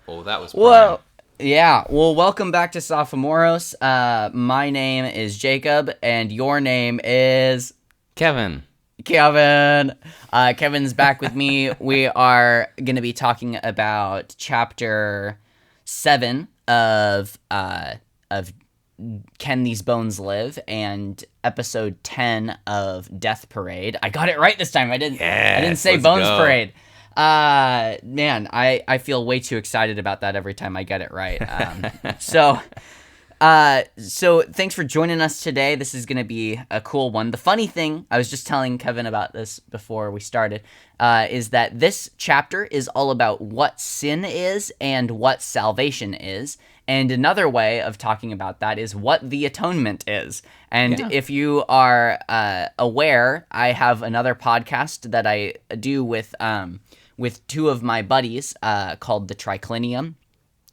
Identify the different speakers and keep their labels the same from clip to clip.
Speaker 1: Oh, that was prime.
Speaker 2: Well, yeah. Well, welcome back to Sophomoros. My name is Jacob, and your name is
Speaker 1: Kevin.
Speaker 2: Kevin. Kevin's back with me. We are going to be talking about chapter 7 of Can These Bones Live and episode 10 of Death Parade. I got it right this time. I didn't say
Speaker 1: let's
Speaker 2: Bones
Speaker 1: go.
Speaker 2: Parade. Man, I feel way too excited about that every time I get it right. So thanks for joining us today. This is going to be a cool one. The funny thing, I was just telling Kevin about this before we started, is that this chapter is all about what sin is and what salvation is. And another way of talking about that is what the atonement is. And if you are aware, I have another podcast that I do with two of my buddies called The Triclinium.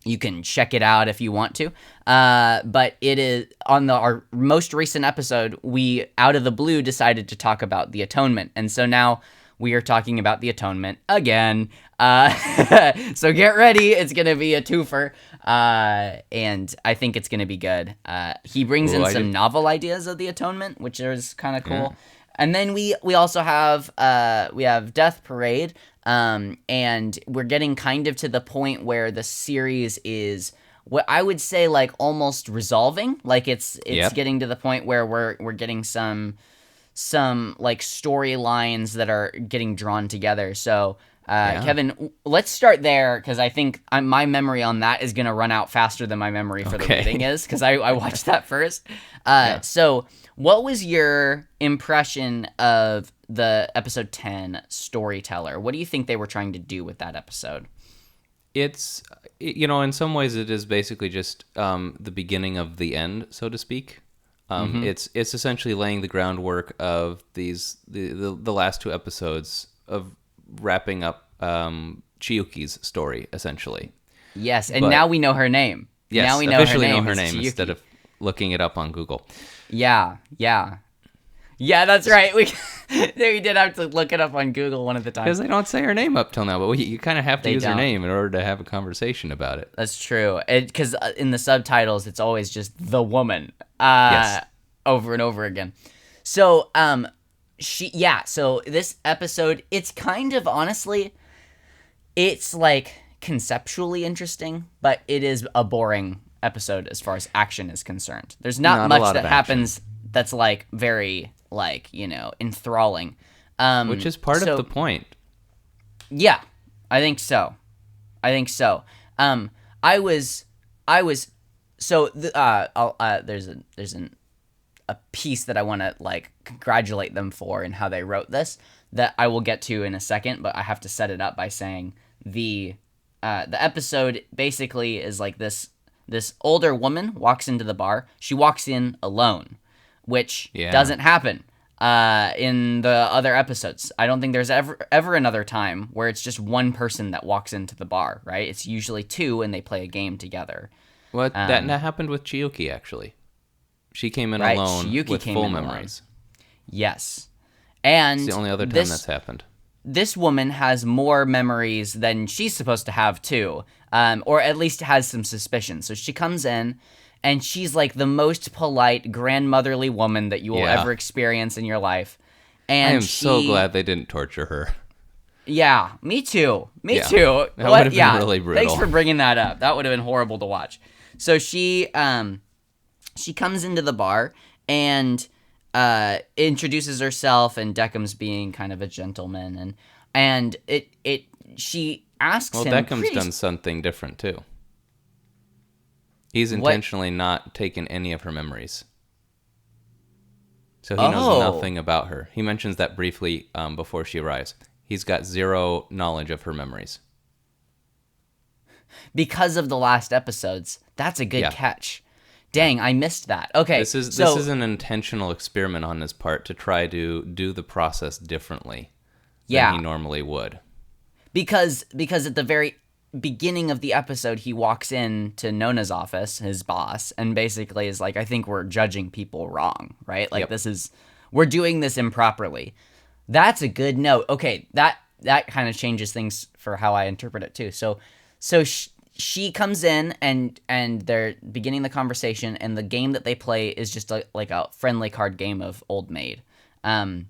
Speaker 2: You can check it out if you want to. But it is on our most recent episode, we out of the blue decided to talk about the atonement. And so now we are talking about the atonement again. So get ready. It's going to be a twofer. And I think it's going to be good. He brings in some novel ideas of the atonement, which is kind of cool. Yeah. And then we also have Death Parade. And we're getting kind of to the point where the series is what I would say like almost resolving. Like it's getting to the point where we're getting some like storylines that are getting drawn together. So Kevin, let's start there because I think my memory on that is going to run out faster than my memory for the reading is because I watched that first. So what was your impression of the episode 10 storyteller? What do you think they were trying to do with that episode?
Speaker 1: It's, in some ways it is basically just the beginning of the end, so to speak. It's essentially laying the groundwork of the last two episodes of wrapping up Chiyuki's story, essentially.
Speaker 2: Yes, and now we know her name.
Speaker 1: Yes,
Speaker 2: now we
Speaker 1: officially know her name
Speaker 2: Chiyuki.
Speaker 1: Instead of looking it up on Google.
Speaker 2: Yeah, that's right. We did have to look it up on Google one of the times.
Speaker 1: Because they don't say her name up till now, but you kind of have to use her name in order to have a conversation about it.
Speaker 2: That's true. Because in the subtitles, it's always just the woman over and over again. So, so this episode, it's kind of, honestly, it's like conceptually interesting, but it is a boring episode as far as action is concerned. There's not much that happens that's like very like, enthralling.
Speaker 1: Which is part of the point.
Speaker 2: Yeah, I think so. There's a piece that I want to like congratulate them for and how they wrote this that I will get to in a second, but I have to set it up by saying the episode basically is like this older woman walks into the bar. She walks in alone, which doesn't happen in the other episodes. I don't think there's ever another time where it's just one person that walks into the bar, right? It's usually two and they play a game together.
Speaker 1: Well, that happened with Chiyuki, actually. She came in alone with full memories.
Speaker 2: Yes. And
Speaker 1: it's the only other time that's happened.
Speaker 2: This woman has more memories than she's supposed to have, too. Or at least has some suspicion. So she comes in, and she's like the most polite, grandmotherly woman that you will ever experience in your life. And
Speaker 1: I am so glad they didn't torture her.
Speaker 2: Yeah, me too. That would have been really brutal. Thanks for bringing that up. That would have been horrible to watch. So she comes into the bar and introduces herself, and Deckham's being kind of a gentleman, and she asks him.
Speaker 1: Well, Deckham's done something different too. He's intentionally not taken any of her memories, so he knows nothing about her. He mentions that briefly before she arrives. He's got zero knowledge of her memories
Speaker 2: because of the last episodes. That's a good catch. Dang, I missed that. Okay,
Speaker 1: this is an intentional experiment on his part to try to do the process differently than he normally would. Because
Speaker 2: at the very beginning of the episode, he walks in to Nona's office, his boss, and basically is like, I think we're judging people wrong, right? Like we're doing this improperly. That's a good note. Okay, that kind of changes things for how I interpret it too. So she comes in and they're beginning the conversation, and the game that they play is just like a friendly card game of Old Maid. Um,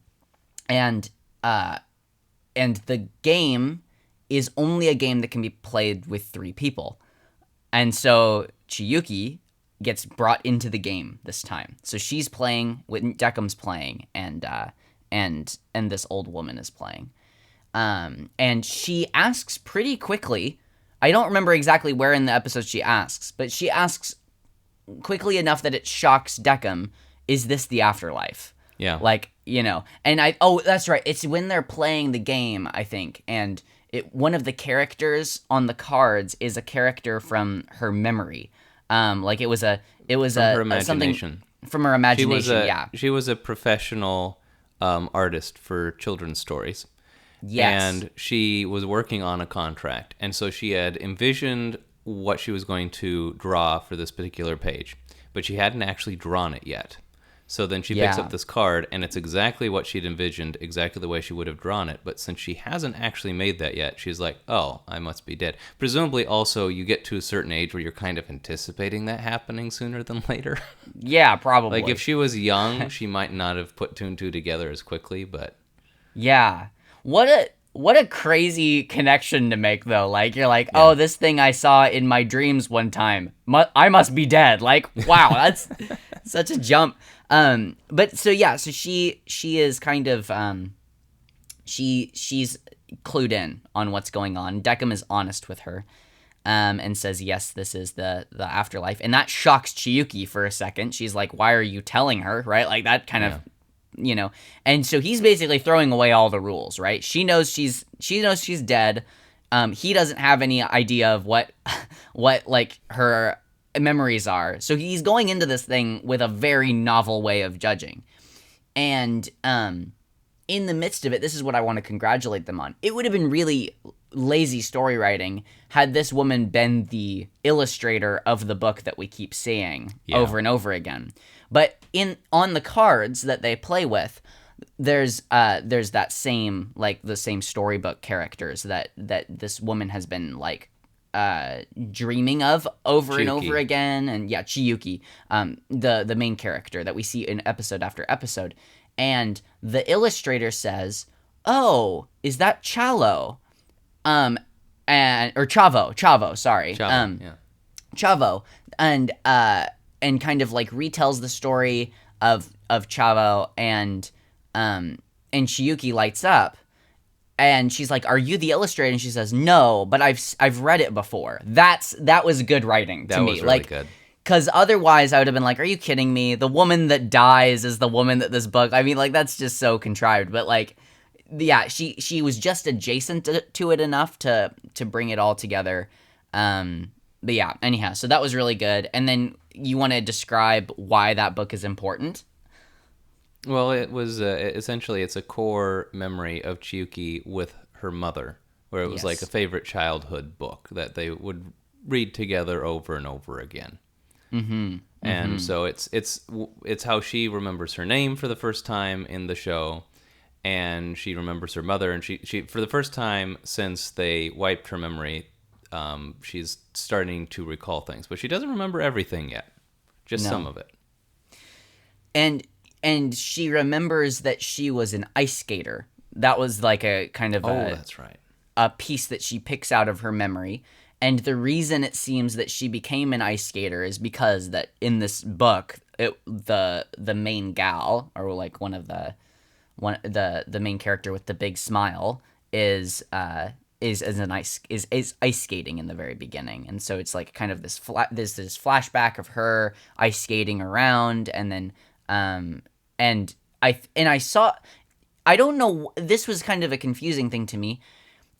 Speaker 2: and and the game is only a game that can be played with 3 people. And so Chiyuki gets brought into the game this time. So she's playing, Deckham's playing, and this old woman is playing. And she asks pretty quickly. I don't remember exactly where in the episode she asks, but she asks quickly enough that it shocks Deckham, is this the afterlife?
Speaker 1: Yeah.
Speaker 2: Like, and that's right. It's when they're playing the game, I think. And one of the characters on the cards is a character from her memory. Like it was
Speaker 1: from her imagination.
Speaker 2: From her imagination, yeah.
Speaker 1: She was a professional artist for children's stories.
Speaker 2: Yes.
Speaker 1: And she was working on a contract. And so she had envisioned what she was going to draw for this particular page, but she hadn't actually drawn it yet. So then she picks up this card, and it's exactly what she'd envisioned, exactly the way she would have drawn it. But since she hasn't actually made that yet, she's like, oh, I must be dead. Presumably, also, you get to a certain age where you're kind of anticipating that happening sooner than later.
Speaker 2: Yeah, probably.
Speaker 1: Like, if she was young, she might not have put 2 and 2 together as quickly, but...
Speaker 2: Yeah. What a crazy connection to make, though. Like, you're like, oh, this thing I saw in my dreams one time, I must be dead. Like, wow, that's such a jump. But so she is kind of she's clued in on what's going on. Deckham is honest with her, and says, yes, this is the afterlife, and that shocks Chiyuki for a second. She's like, why are you telling her, right? Like, that kind of, and so he's basically throwing away all the rules, right? She knows she's dead. He doesn't have any idea of what like her memories are. So he's going into this thing with a very novel way of judging. And in the midst of it, this is what I want to congratulate them on. It would have been really lazy story writing had this woman been the illustrator of the book that we keep seeing over and over again. But on the cards that they play with, there's that same, like, the same storybook characters that this woman has been, like, dreaming of over and over again. And Chiyuki, the main character that we see in episode after episode. And the illustrator says, oh, is that Chalo? Or Chavo, sorry. Chavo. And kind of like retells the story of Chavo, and Chiyuki lights up. And she's like, are you the illustrator? And she says, no, but I've read it before. That was good writing to me.
Speaker 1: That was really good.
Speaker 2: Because otherwise I would have been like, are you kidding me? The woman that dies is the woman that this book... I mean, like, that's just so contrived. But, like, yeah, she was just adjacent to it enough to bring it all together. But yeah, anyhow, so that was really good. And then you want to describe why that book is important?
Speaker 1: Well, it was essentially, it's a core memory of Chiyuki with her mother, where it was like a favorite childhood book that they would read together over and over again. Mm-hmm. And so it's how she remembers her name for the first time in the show, and she remembers her mother, and she for the first time since they wiped her memory, she's starting to recall things, but she doesn't remember everything yet, just some of it.
Speaker 2: And she remembers that she was an ice skater. That was like a kind of
Speaker 1: that's right,
Speaker 2: a piece that she picks out of her memory. And the reason it seems that she became an ice skater is because that in this book, the main gal, or like the main character with the big smile is ice skating in the very beginning. And so it's like kind of this there's this flashback of her ice skating around, and then and I saw, I don't know, this was kind of a confusing thing to me.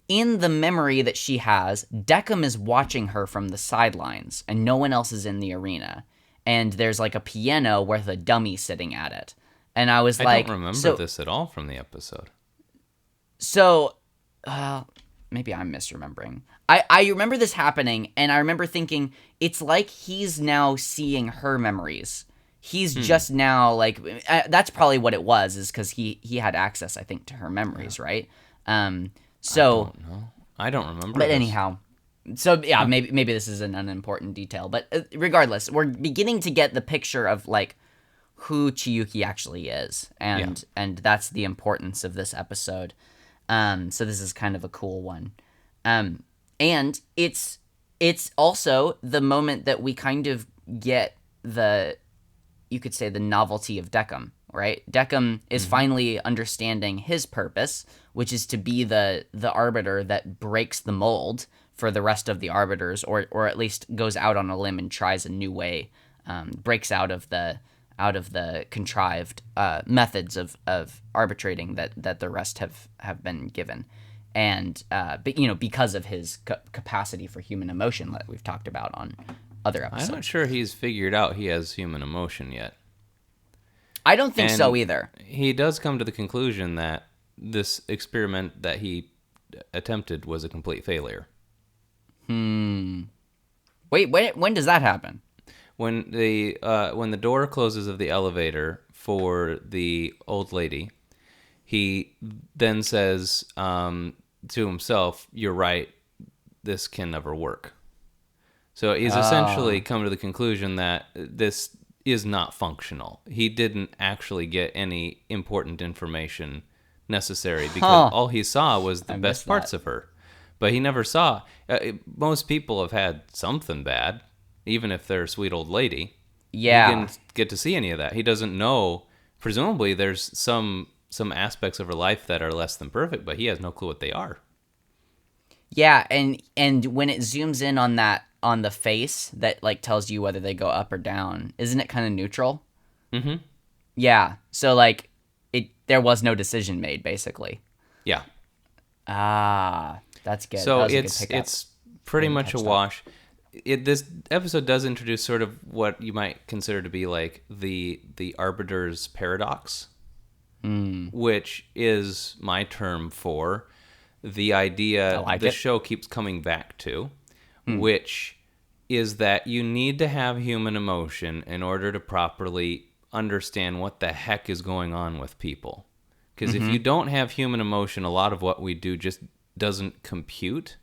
Speaker 2: In the memory that she has, Deckham is watching her from the sidelines, and no one else is in the arena. And there's like a piano with a dummy sitting at it. And I was like...
Speaker 1: I don't remember this at all from the episode.
Speaker 2: So, maybe I'm misremembering. I remember this happening, and I remember thinking, it's like he's now seeing her memories. He's just now, like... that's probably what it was, is because he had access, I think, to her memories, right? So
Speaker 1: I don't know. I don't remember.
Speaker 2: But
Speaker 1: this.
Speaker 2: anyhow, So yeah, maybe this is an unimportant detail, but regardless, we're beginning to get the picture of like who Chiyuki actually is, and that's the importance of this episode. So this is kind of a cool one, and it's also the moment that we kind of get you could say the novelty of Decim, right? Decim is finally understanding his purpose, which is to be the arbiter that breaks the mold for the rest of the arbiters, or at least goes out on a limb and tries a new way, breaks out of the contrived methods of arbitrating that the rest have been given, and but because of his capacity for human emotion that we've talked about on other episodes.
Speaker 1: I'm not sure he's figured out he has human emotion yet.
Speaker 2: I don't think so either.
Speaker 1: He does come to the conclusion that this experiment that he attempted was a complete failure.
Speaker 2: Wait, when does that happen?
Speaker 1: When the door closes of the elevator for the old lady, he then says to himself, "You're right. This can never work." So he's essentially come to the conclusion that this is not functional. He didn't actually get any important information necessary because all he saw was the best parts of her. But he never saw... most people have had something bad, even if they're a sweet old lady.
Speaker 2: Yeah.
Speaker 1: He didn't get to see any of that. He doesn't know... Presumably, there's some aspects of her life that are less than perfect, but he has no clue what they are.
Speaker 2: Yeah, and when it zooms in on the face that like tells you whether they go up or down, isn't it kind of neutral?
Speaker 1: Mm-hmm.
Speaker 2: Yeah. So like there was no decision made, basically.
Speaker 1: Yeah.
Speaker 2: That's good.
Speaker 1: So
Speaker 2: that
Speaker 1: it's pretty much a wash. This episode does introduce sort of what you might consider to be like the arbiter's paradox, which is my term for the idea the show keeps coming back to, which is that you need to have human emotion in order to properly understand what the heck is going on with people. Because if you don't have human emotion, a lot of what we do just doesn't compute.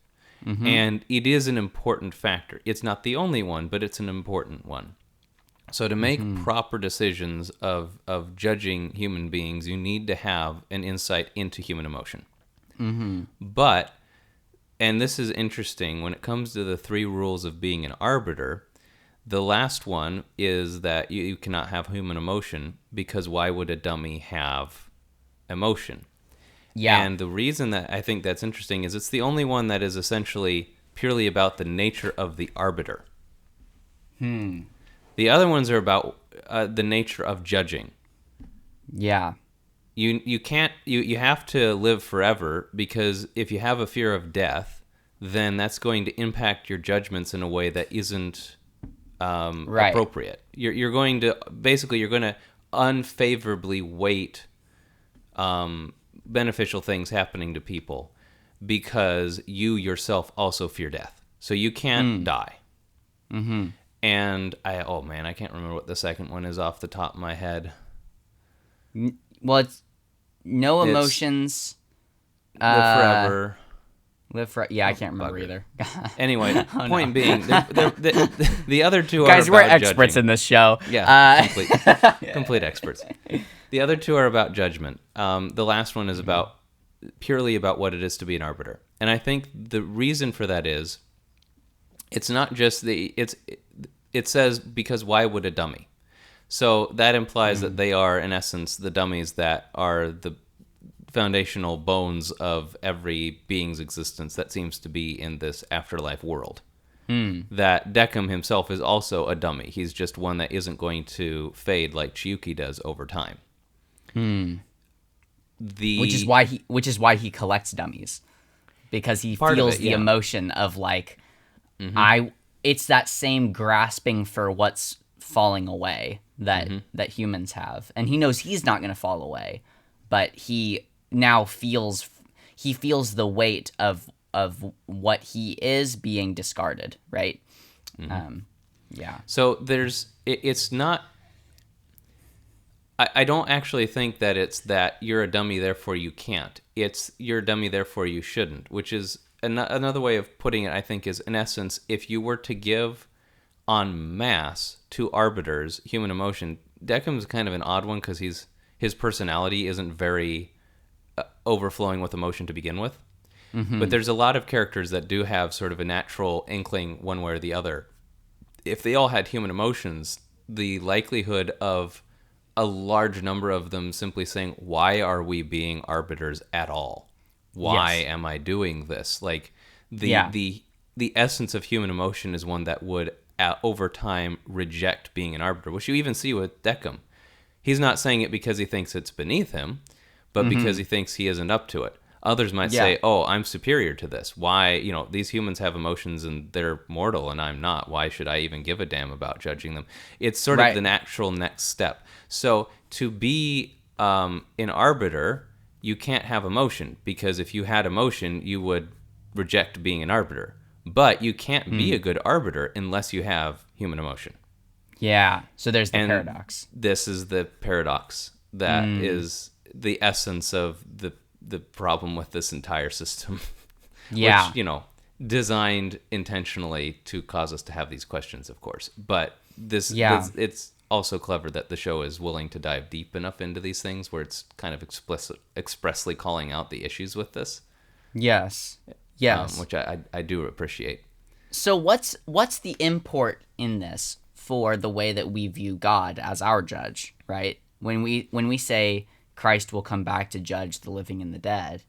Speaker 1: And it is an important factor. It's not the only one, but it's an important one. So to make proper decisions of judging human beings, you need to have an insight into human emotion. But, and this is interesting, when it comes to the 3 rules of being an arbiter, the last one is that you cannot have human emotion, because why would a dummy have emotion? Yeah. And the reason that I think that's interesting is it's the only one that is essentially purely about the nature of the arbiter. The other ones are about the nature of judging.
Speaker 2: Yeah.
Speaker 1: You can't you have to live forever, because if you have a fear of death, then that's going to impact your judgments in a way that isn't appropriate. You're going to unfavorably weight beneficial things happening to people because you yourself also fear death. So you can't die. And I can't remember what the second one is off the top of my head.
Speaker 2: Well, it's no emotions.
Speaker 1: Live forever.
Speaker 2: Yeah, I can't remember either.
Speaker 1: Anyway, point being, the other two
Speaker 2: guys,
Speaker 1: are
Speaker 2: we're
Speaker 1: about
Speaker 2: experts
Speaker 1: judging.
Speaker 2: In this show.
Speaker 1: Yeah, complete experts. The other two are about judgment. The last one is purely about what it is to be an arbiter. And I think the reason for that is, it's not just it says, because why would a dummy? So that implies that they are, in essence, the dummies that are the foundational bones of every being's existence that seems to be in this afterlife world. That Decim himself is also a dummy. He's just one that isn't going to fade like Chiyuki does over time.
Speaker 2: Which is why he collects dummies, because he feels the emotion of like, it's that same grasping for what's falling away that humans have, and he knows he's not going to fall away, but he now feels the weight of what he is being discarded, right? Yeah.
Speaker 1: So it's not. I don't actually think that it's that you're a dummy, therefore you can't. It's you're a dummy, therefore you shouldn't, which is another way of putting it, I think, is in essence, if you were to give en masse to arbiters human emotion, Deckham's kind of an odd one because his personality isn't very overflowing with emotion to begin with. But there's a lot of characters that do have sort of a natural inkling one way or the other. If they all had human emotions, the likelihood of a large number of them simply saying, why are we being arbiters at all? Why am I doing this? Like the essence of human emotion is one that would over time reject being an arbiter, which you even see with Deckham. He's not saying it because he thinks it's beneath him, but because he thinks he isn't up to it. Others might say, oh, I'm superior to this. Why, these humans have emotions and they're mortal and I'm not. Why should I even give a damn about judging them? It's sort of the natural next step. So to be an arbiter, you can't have emotion, because if you had emotion, you would reject being an arbiter. But you can't be a good arbiter unless you have human emotion.
Speaker 2: Yeah, so there's the paradox.
Speaker 1: This is the paradox that is the essence of the problem with this entire system.
Speaker 2: Yeah.
Speaker 1: Which, designed intentionally to cause us to have these questions, of course. But it's also clever that the show is willing to dive deep enough into these things where it's kind of expressly calling out the issues with this.
Speaker 2: Yes.
Speaker 1: Which I do appreciate.
Speaker 2: So what's the import in this for the way that we view God as our judge, right? When we say Christ will come back to judge the living and the dead,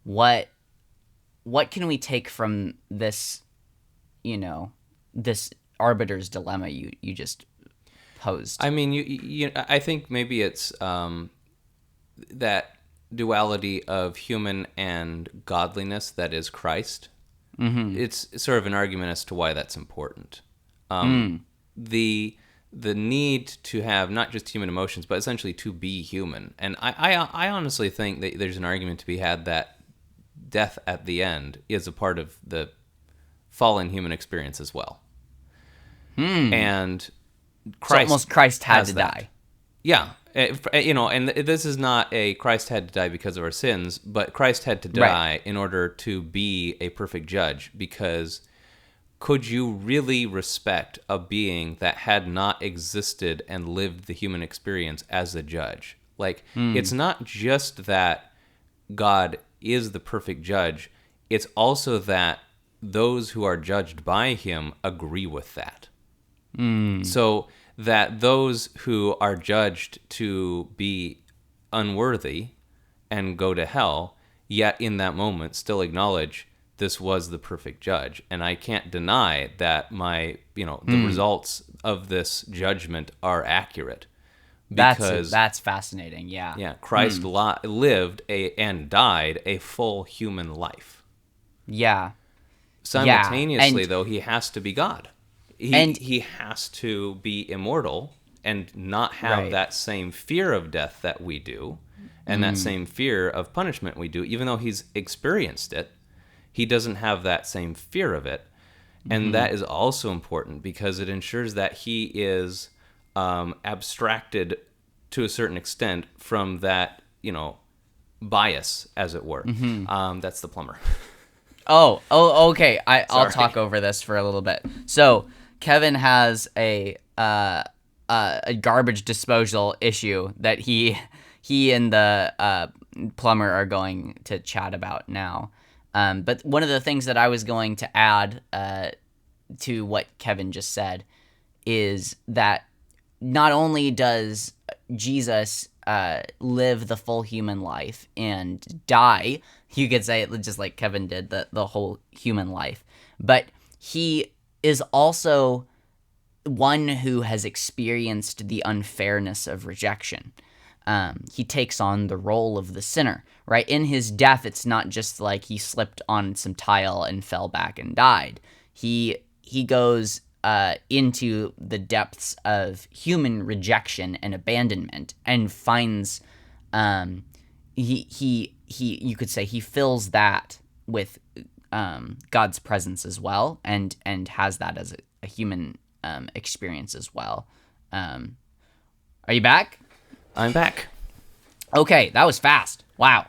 Speaker 2: what can we take from this, this arbiter's dilemma you just posed?
Speaker 1: I mean, I think maybe it's that duality of human and godliness that is Christ. It's sort of an argument as to why that's important. The need to have not just human emotions, but essentially to be human. And I honestly think that there's an argument to be had that death at the end is a part of the fallen human experience as well. And
Speaker 2: Christ had to die.
Speaker 1: Yeah. And this is not a Christ had to die because of our sins, but Christ had to die in order to be a perfect judge, because could you really respect a being that had not existed and lived the human experience as a judge? Like, it's not just that God is the perfect judge, it's also that those who are judged by him agree with that. So that those who are judged to be unworthy and go to hell, yet in that moment still acknowledge this was the perfect judge. And I can't deny that the results of this judgment are accurate. Because
Speaker 2: that's fascinating, yeah.
Speaker 1: Yeah, Christ lived and died a full human life.
Speaker 2: Yeah.
Speaker 1: Simultaneously, though, he has to be God. He has to be immortal and not have that same fear of death that we do, and that same fear of punishment we do. Even though he's experienced it, he doesn't have that same fear of it. And that is also important because it ensures that he is abstracted to a certain extent from that, bias, as it were. That's the plumber.
Speaker 2: Oh, okay. I'll talk over this for a little bit. So Kevin has a garbage disposal issue that he and the plumber are going to chat about now. But one of the things that I was going to add to what Kevin just said is that not only does Jesus live the full human life and die, you could say it just like Kevin did, the whole human life, but he is also one who has experienced the unfairness of rejection. He takes on the role of the sinner, right? In his death, it's not just like he slipped on some tile and fell back and died. He goes into the depths of human rejection and abandonment and finds you could say he fills that with God's presence as well, and has that as a human experience as well. Are you back?
Speaker 1: I'm back.
Speaker 2: Okay, that was fast. Wow.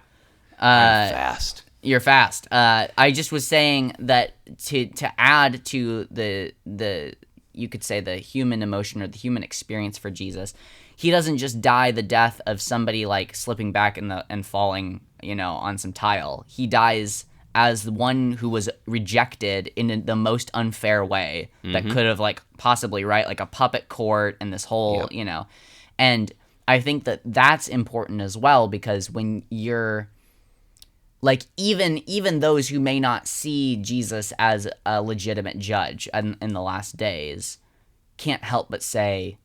Speaker 1: I'm fast.
Speaker 2: You're fast. I just was saying that to add to the you could say the human emotion or the human experience for Jesus, he doesn't just die the death of somebody like slipping back and falling, on some tile. He dies as the one who was rejected in the most unfair way that could have like possibly, right, like a puppet court and this whole, and I think that that's important as well, because when you're like, even those who may not see Jesus as a legitimate judge in the last days can't help but say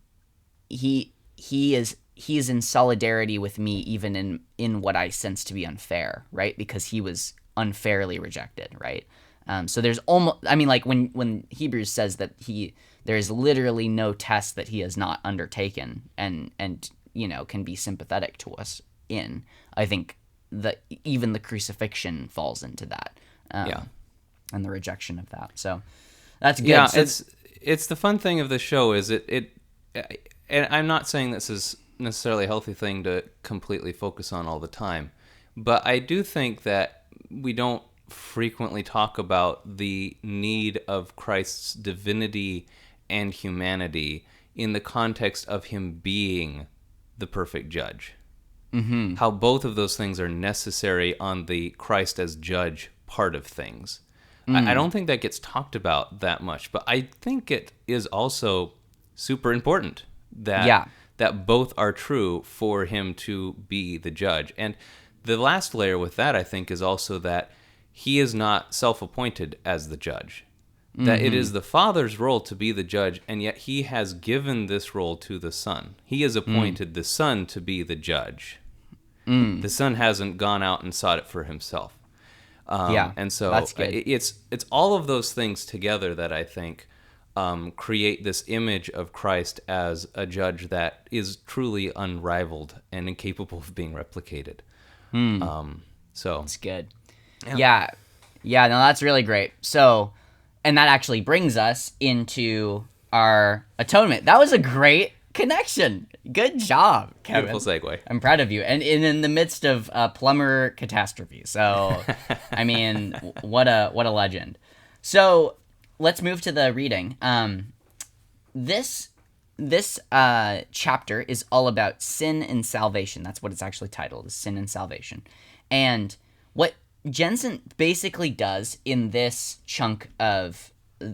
Speaker 2: he is in solidarity with me even in what I sense to be unfair, right? Because he was unfairly rejected, right? So there's almost, I mean, like when Hebrews says that there is literally no test that he has not undertaken and can be sympathetic to us in, I think that even the crucifixion falls into that, and the rejection of that. So that's good.
Speaker 1: Yeah, it's the fun thing of the show is it and I'm not saying this is necessarily a healthy thing to completely focus on all the time, but I do think that we don't frequently talk about the need of Christ's divinity and humanity in the context of him being the perfect judge. Mm-hmm. How both of those things are necessary on the Christ as judge part of things. I don't think that gets talked about that much, but I think it is also super important that both are true for him to be the judge. And the last layer with that, I think, is also that he is not self-appointed as the judge. That it is the Father's role to be the judge, and yet he has given this role to the Son. He has appointed the Son to be the judge. The Son hasn't gone out and sought it for himself. And so
Speaker 2: that's good.
Speaker 1: It's all of those things together that I think create this image of Christ as a judge that is truly unrivaled and incapable of being replicated. So
Speaker 2: it's good. Yeah. No, that's really great. So, and that actually brings us into our atonement. That was a great connection. Good job, Kevin.
Speaker 1: Beautiful segue.
Speaker 2: I'm proud of you. And in the midst of plumber catastrophe. So, I mean, what a legend. So, let's move to the reading. This chapter is all about sin and salvation. That's what it's actually titled, is Sin and Salvation. And what Jensen basically does in this chunk of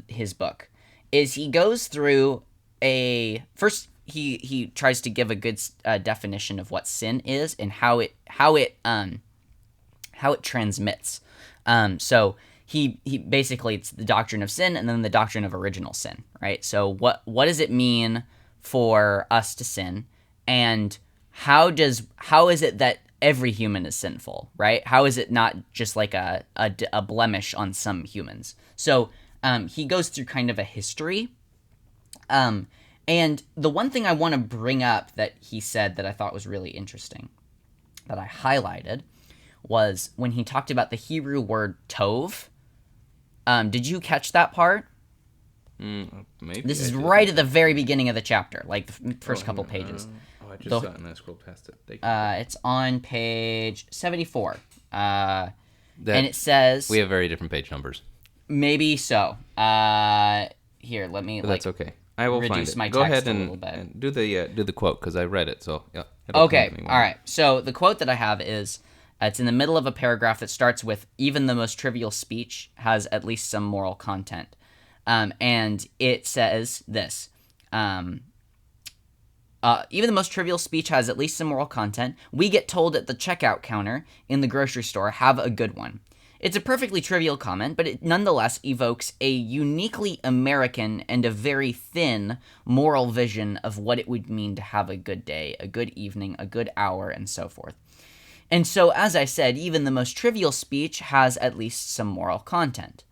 Speaker 2: his book is he goes through first he tries to give a good definition of what sin is and how it transmits. So he basically, it's the doctrine of sin and then the doctrine of original sin, right? So what does it mean for us to sin, and how is it that every human is sinful, right? How is it not just like a blemish on some humans? So he goes through kind of a history. And the one thing I want to bring up that he said that I thought was really interesting, that I highlighted, was when he talked about the Hebrew word tov. Did you catch that part?
Speaker 1: Maybe.
Speaker 2: This is right at the very beginning of the chapter, like the first couple pages.
Speaker 1: I just saw it and I scrolled past it.
Speaker 2: It's on page 74. And it says...
Speaker 1: We have very different page numbers.
Speaker 2: Maybe so. Here, let me...
Speaker 1: But that's okay. I will
Speaker 2: reduce
Speaker 1: find it.
Speaker 2: my
Speaker 1: Go
Speaker 2: text
Speaker 1: ahead
Speaker 2: a little bit.
Speaker 1: and do the quote, because I read it, so yeah.
Speaker 2: Okay, all right. So the quote that I have is, it's in the middle of a paragraph that starts with, even the most trivial speech has at least some moral content. And it says this, even the most trivial speech has at least some moral content. We get told at the checkout counter in the grocery store, have a good one. It's a perfectly trivial comment, but it nonetheless evokes a uniquely American and a very thin moral vision of what it would mean to have a good day, a good evening, a good hour, and so forth. And so, as I said, even the most trivial speech has at least some moral content.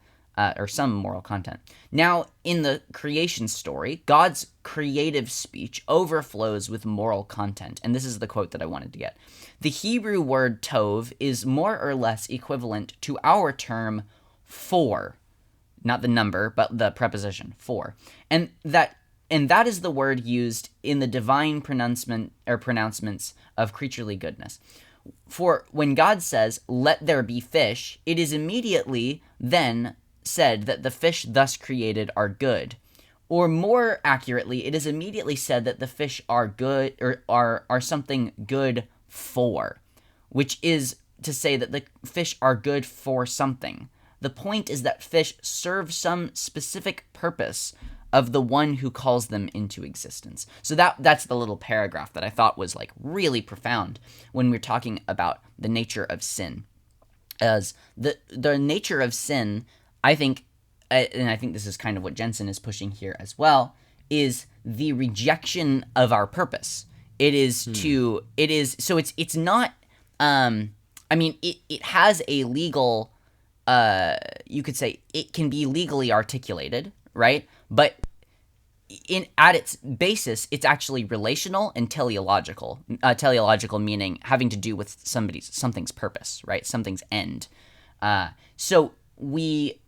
Speaker 2: Now, in the creation story, God's creative speech overflows with moral content, and this is the quote that I wanted to get. The Hebrew word tov is more or less equivalent to our term for, not the number, but the preposition for, and that is the word used in the divine pronouncements of creaturely goodness. for when God says, "Let there be fish," it is immediately then said that the fish thus created are good. Or more accurately, it is immediately said that the fish are good, or are something good for, which is to say that the fish are good for something. The point is that fish serve some specific purpose of the one who calls them into existence. So that's the little paragraph that I thought was like really profound when we're talking about the nature of sin. As the nature of sin, I think, and I think this is kind of what Jensen is pushing here as well, is the rejection of our purpose. It is so it's not, I mean, it has a legal, you could say it can be legally articulated, right? But at its basis, it's actually relational and teleological. Teleological meaning having to do with something's purpose, right? Something's end. So we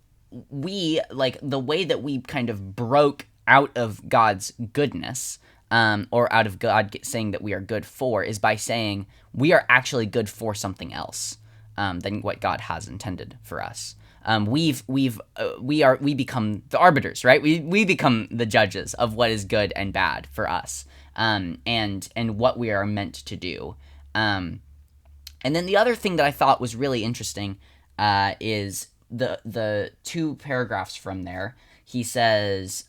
Speaker 2: like the way that we kind of broke out of God's goodness, or out of God saying that we are good for, is by saying we are actually good for something else than what God has intended for us. We become the arbiters, right? We become the judges of what is good and bad for us, and what we are meant to do. And then the other thing that I thought was really interesting is the two paragraphs from there. He says,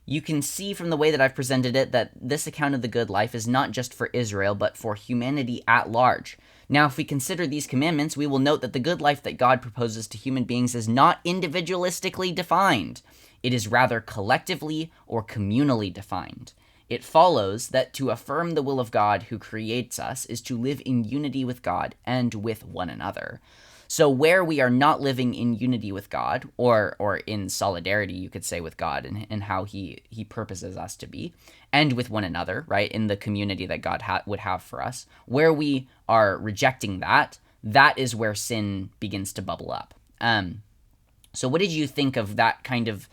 Speaker 2: you can see from the way that I've presented it that this account of the good life is not just for Israel, but for humanity at large. Now, if we consider these commandments, we will note that the good life that God proposes to human beings is not individualistically defined. It is rather collectively or communally defined. It follows that to affirm the will of God who creates us is to live in unity with God and with one another. So where we are not living in unity with God, or in solidarity, you could say, with God and how he purposes us to be, and with one another, right, in the community that God would have for us, where we are rejecting that is where sin begins to bubble up. So what did you think of that kind of,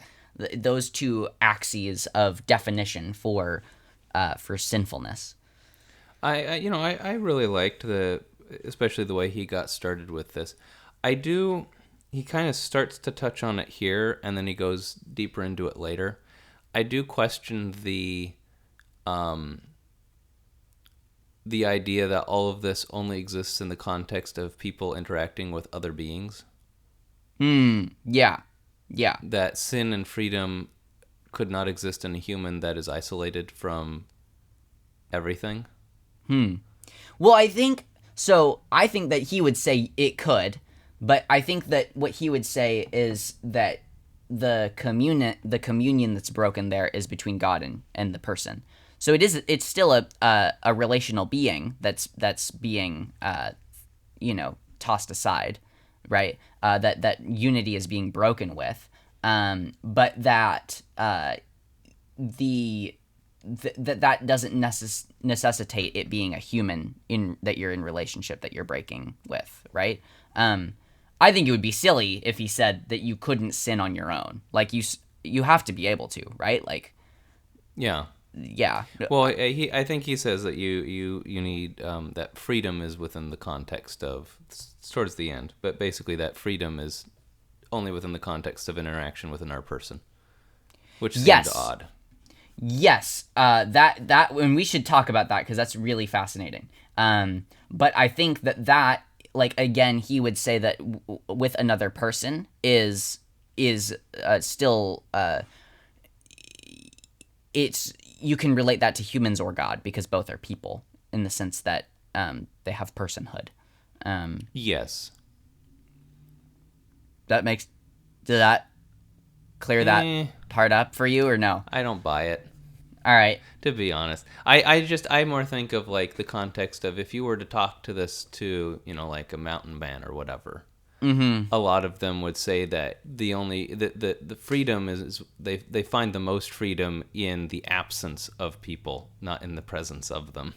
Speaker 2: those two axes of definition for sinfulness?
Speaker 1: I really liked especially the way he got started with this. He kind of starts to touch on it here, and then he goes deeper into it later. I do question the idea that all of this only exists in the context of people interacting with other beings.
Speaker 2: Yeah.
Speaker 1: That sin and freedom could not exist in a human that is isolated from everything.
Speaker 2: Well, I think that he would say it could, but I think that what he would say is that the communion that's broken there is between God and the person. So it's still a relational being that's being tossed aside, right? That unity is being broken with, but that that doesn't necessitate it being a human that you're in relationship that you're breaking with, right? I think it would be silly if he said that you couldn't sin on your own. Like you have to be able to, right? Like,
Speaker 1: yeah. Well, I think he says that you need that freedom is within the context of, towards the end, but basically that freedom is only within the context of interaction with another person, which seems odd.
Speaker 2: Yes, that and we should talk about that because that's really fascinating. But I think that like, again, he would say that with another person is still it's, you can relate that to humans or God because both are people in the sense that they have personhood.
Speaker 1: Yes.
Speaker 2: Did that clear that part up for you or no?
Speaker 1: I don't buy it.
Speaker 2: All right.
Speaker 1: To be honest, I more think of like the context of if you were to talk to this to, like a mountain man or whatever. Mm-hmm. A lot of them would say that the freedom is they find the most freedom in the absence of people, not in the presence of them.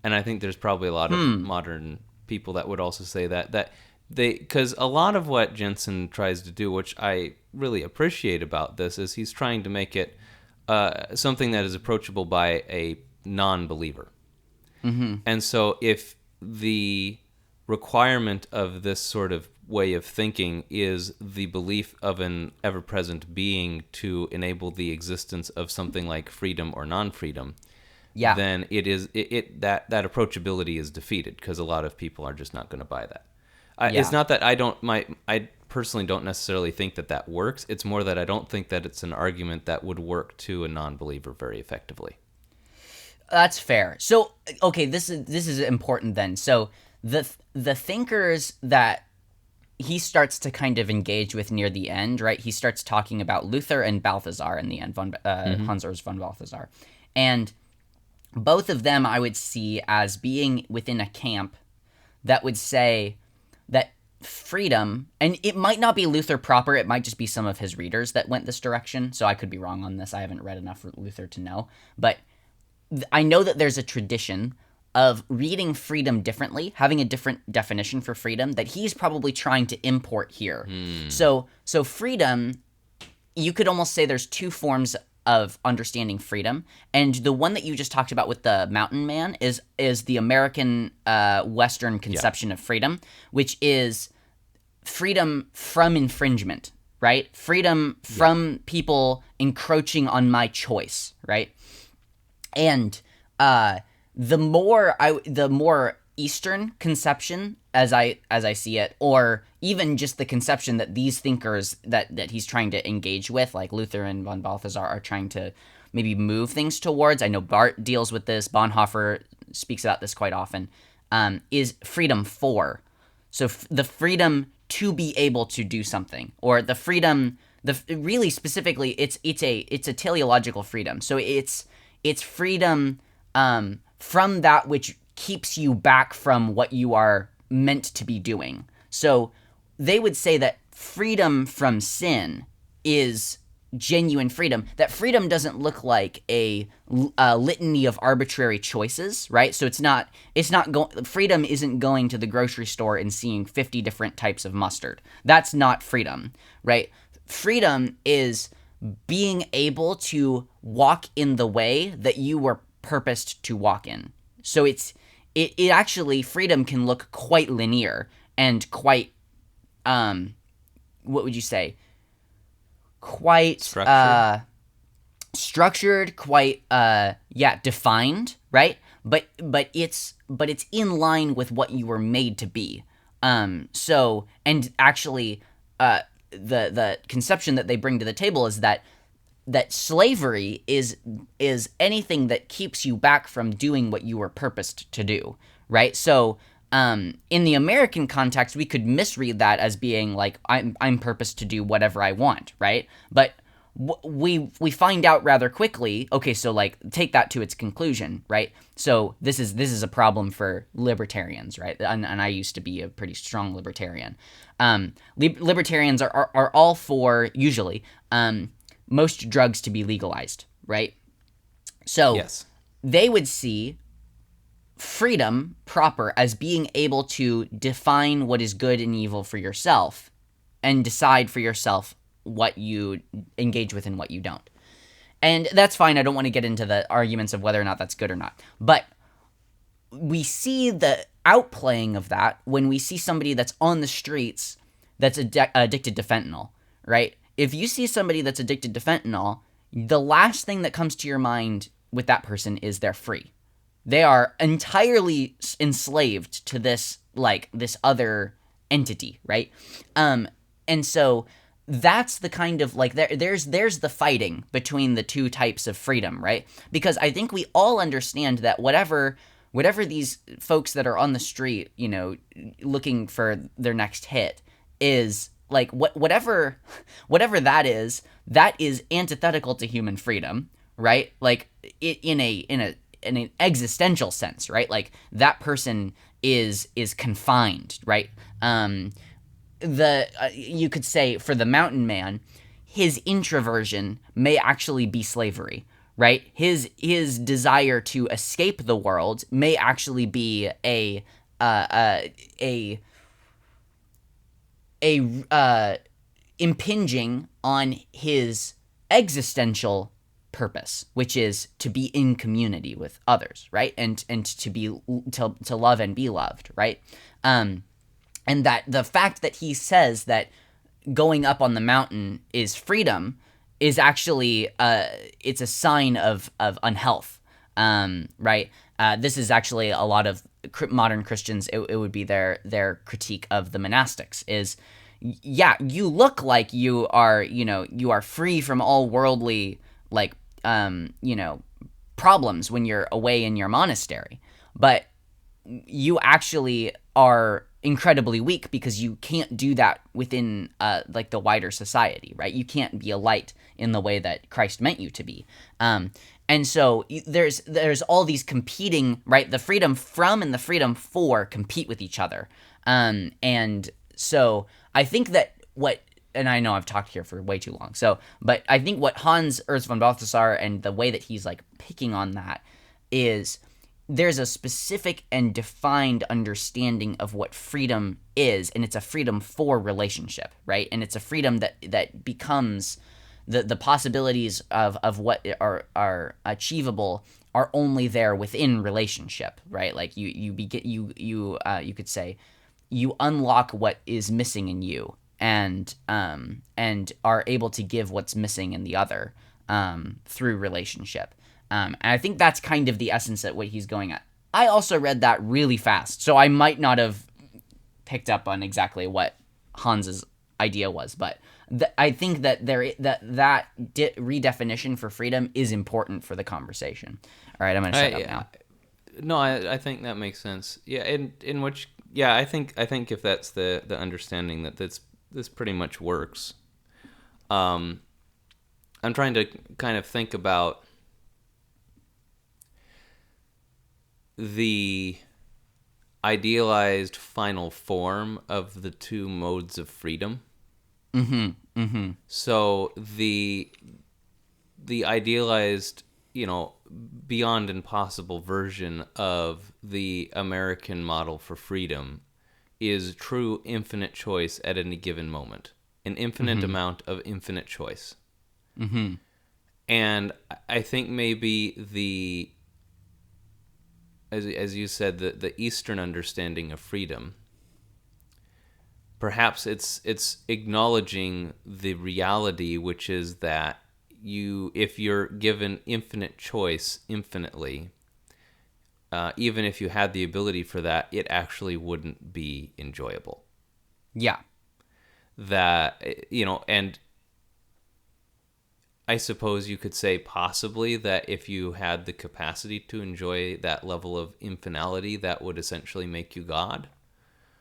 Speaker 1: And I think there's probably a lot of modern people that would also say that because a lot of what Jensen tries to do, which I really appreciate about this, is he's trying to make it something that is approachable by a non-believer. Mm-hmm. And so if the requirement of this sort of way of thinking is the belief of an ever-present being to enable the existence of something like freedom or non-freedom,
Speaker 2: Yeah.
Speaker 1: then that approachability is defeated, because a lot of people are just not going to buy that. It's
Speaker 2: Yeah.
Speaker 1: not that I personally don't necessarily think that works. It's more that I don't think that it's an argument that would work to a non-believer very effectively.
Speaker 2: That's fair. So, okay, this is important then. So, the thinkers that he starts to kind of engage with near the end, right? He starts talking about Luther and Balthasar in the end, Hans Urs von Balthasar. And both of them I would see as being within a camp that would say that freedom, and it might not be Luther proper, it might just be some of his readers that went this direction, so I could be wrong on this. I haven't read enough Luther to know. But I know that there's a tradition of reading freedom differently, having a different definition for freedom that he's probably trying to import here. So freedom, you could almost say there's two forms of understanding freedom, and the one that you just talked about with the mountain man is the American Western conception of freedom, which is freedom from infringement, right? Freedom from people encroaching on my choice, right? And the more Eastern conception, as I see it, or even just the conception that these thinkers that he's trying to engage with, like Luther and von Balthasar, are trying to maybe move things towards. I know Barth deals with this. Bonhoeffer speaks about this quite often. Is freedom for, so the freedom to be able to do something, or the freedom. Really specifically, it's a teleological freedom. So it's freedom from that which keeps you back from what you are meant to be doing. So they would say that freedom from sin is genuine freedom. That freedom doesn't look like a litany of arbitrary choices, right? So freedom isn't going to the grocery store and seeing 50 different types of mustard. That's not freedom, right? Freedom is being able to walk in the way that you were purposed to walk in. So it actually, freedom can look quite linear and quite what would you say? Quite structured, quite defined, right? But it's in line with what you were made to be. So, and actually the conception that they bring to the table is that slavery is anything that keeps you back from doing what you were purposed to do, right? So in the American context, we could misread that as being like, I'm purposed to do whatever I want, right? But we find out rather quickly, okay, so like take that to its conclusion, right? So this is a problem for libertarians, right? And I used to be a pretty strong libertarian. Libertarians are all for, usually, most drugs to be legalized, right? So
Speaker 1: Yes.
Speaker 2: They would see freedom proper as being able to define what is good and evil for yourself and decide for yourself what you engage with and what you don't. And that's fine. I don't want to get into the arguments of whether or not that's good or not. But we see the outplaying of that when we see somebody that's on the streets that's addicted to fentanyl, right? If you see somebody that's addicted to fentanyl, the last thing that comes to your mind with that person is they're free. They are entirely enslaved to this other entity, right? And so that's the kind of there's the fighting between the two types of freedom, right? Because I think we all understand that whatever these folks that are on the street, looking for their next hit is, like, whatever that is antithetical to human freedom, right? Like, in an existential sense, right? Like, that person is confined, right? You could say for the mountain man, his introversion may actually be slavery, right? His desire to escape the world may actually be a impinging on his existential purpose, which is to be in community with others, right? And to love and be loved, right? And that the fact that he says that going up on the mountain is freedom is actually it's a sign of unhealth, right? This is actually a lot of modern Christians. It would be their critique of the monastics is, yeah, you look like you are, you are free from all worldly problems when you're away in your monastery, but you actually are incredibly weak because you can't do that within the wider society, right? You can't be a light in the way that Christ meant you to be. And so there's all these competing, right? The freedom from and the freedom for compete with each other. And so I think that and I know I've talked here for way too long, but I think what Hans Urs von Balthasar and the way that he's picking on that is there's a specific and defined understanding of what freedom is, and it's a freedom for relationship, right? And it's a freedom that becomes the possibilities of what are achievable are only there within relationship, right? Like you could say you unlock what is missing in you, and are able to give what's missing in the other through relationship. And I think that's kind of the essence at what he's going at. I also read that really fast, so I might not have picked up on exactly what Hans's idea was, but I think that redefinition for freedom is important for the conversation. All right, I'm going to shut up now.
Speaker 1: No, I think that makes sense. Yeah, in which, yeah, I think if that's the understanding that this pretty much works. I'm trying to kind of think about the idealized final form of the two modes of freedom.
Speaker 2: Mm-hmm. Mm-hmm.
Speaker 1: So the idealized, beyond impossible version of the American model for freedom is true infinite choice at any given moment, an infinite amount of infinite choice.
Speaker 2: Mm-hmm.
Speaker 1: And I think maybe as you said, the Eastern understanding of freedom, perhaps it's acknowledging the reality, which is that if you're given infinite choice infinitely, even if you had the ability for that, it actually wouldn't be enjoyable.
Speaker 2: Yeah.
Speaker 1: That, and I suppose you could say possibly that if you had the capacity to enjoy that level of infinality, that would essentially make you God.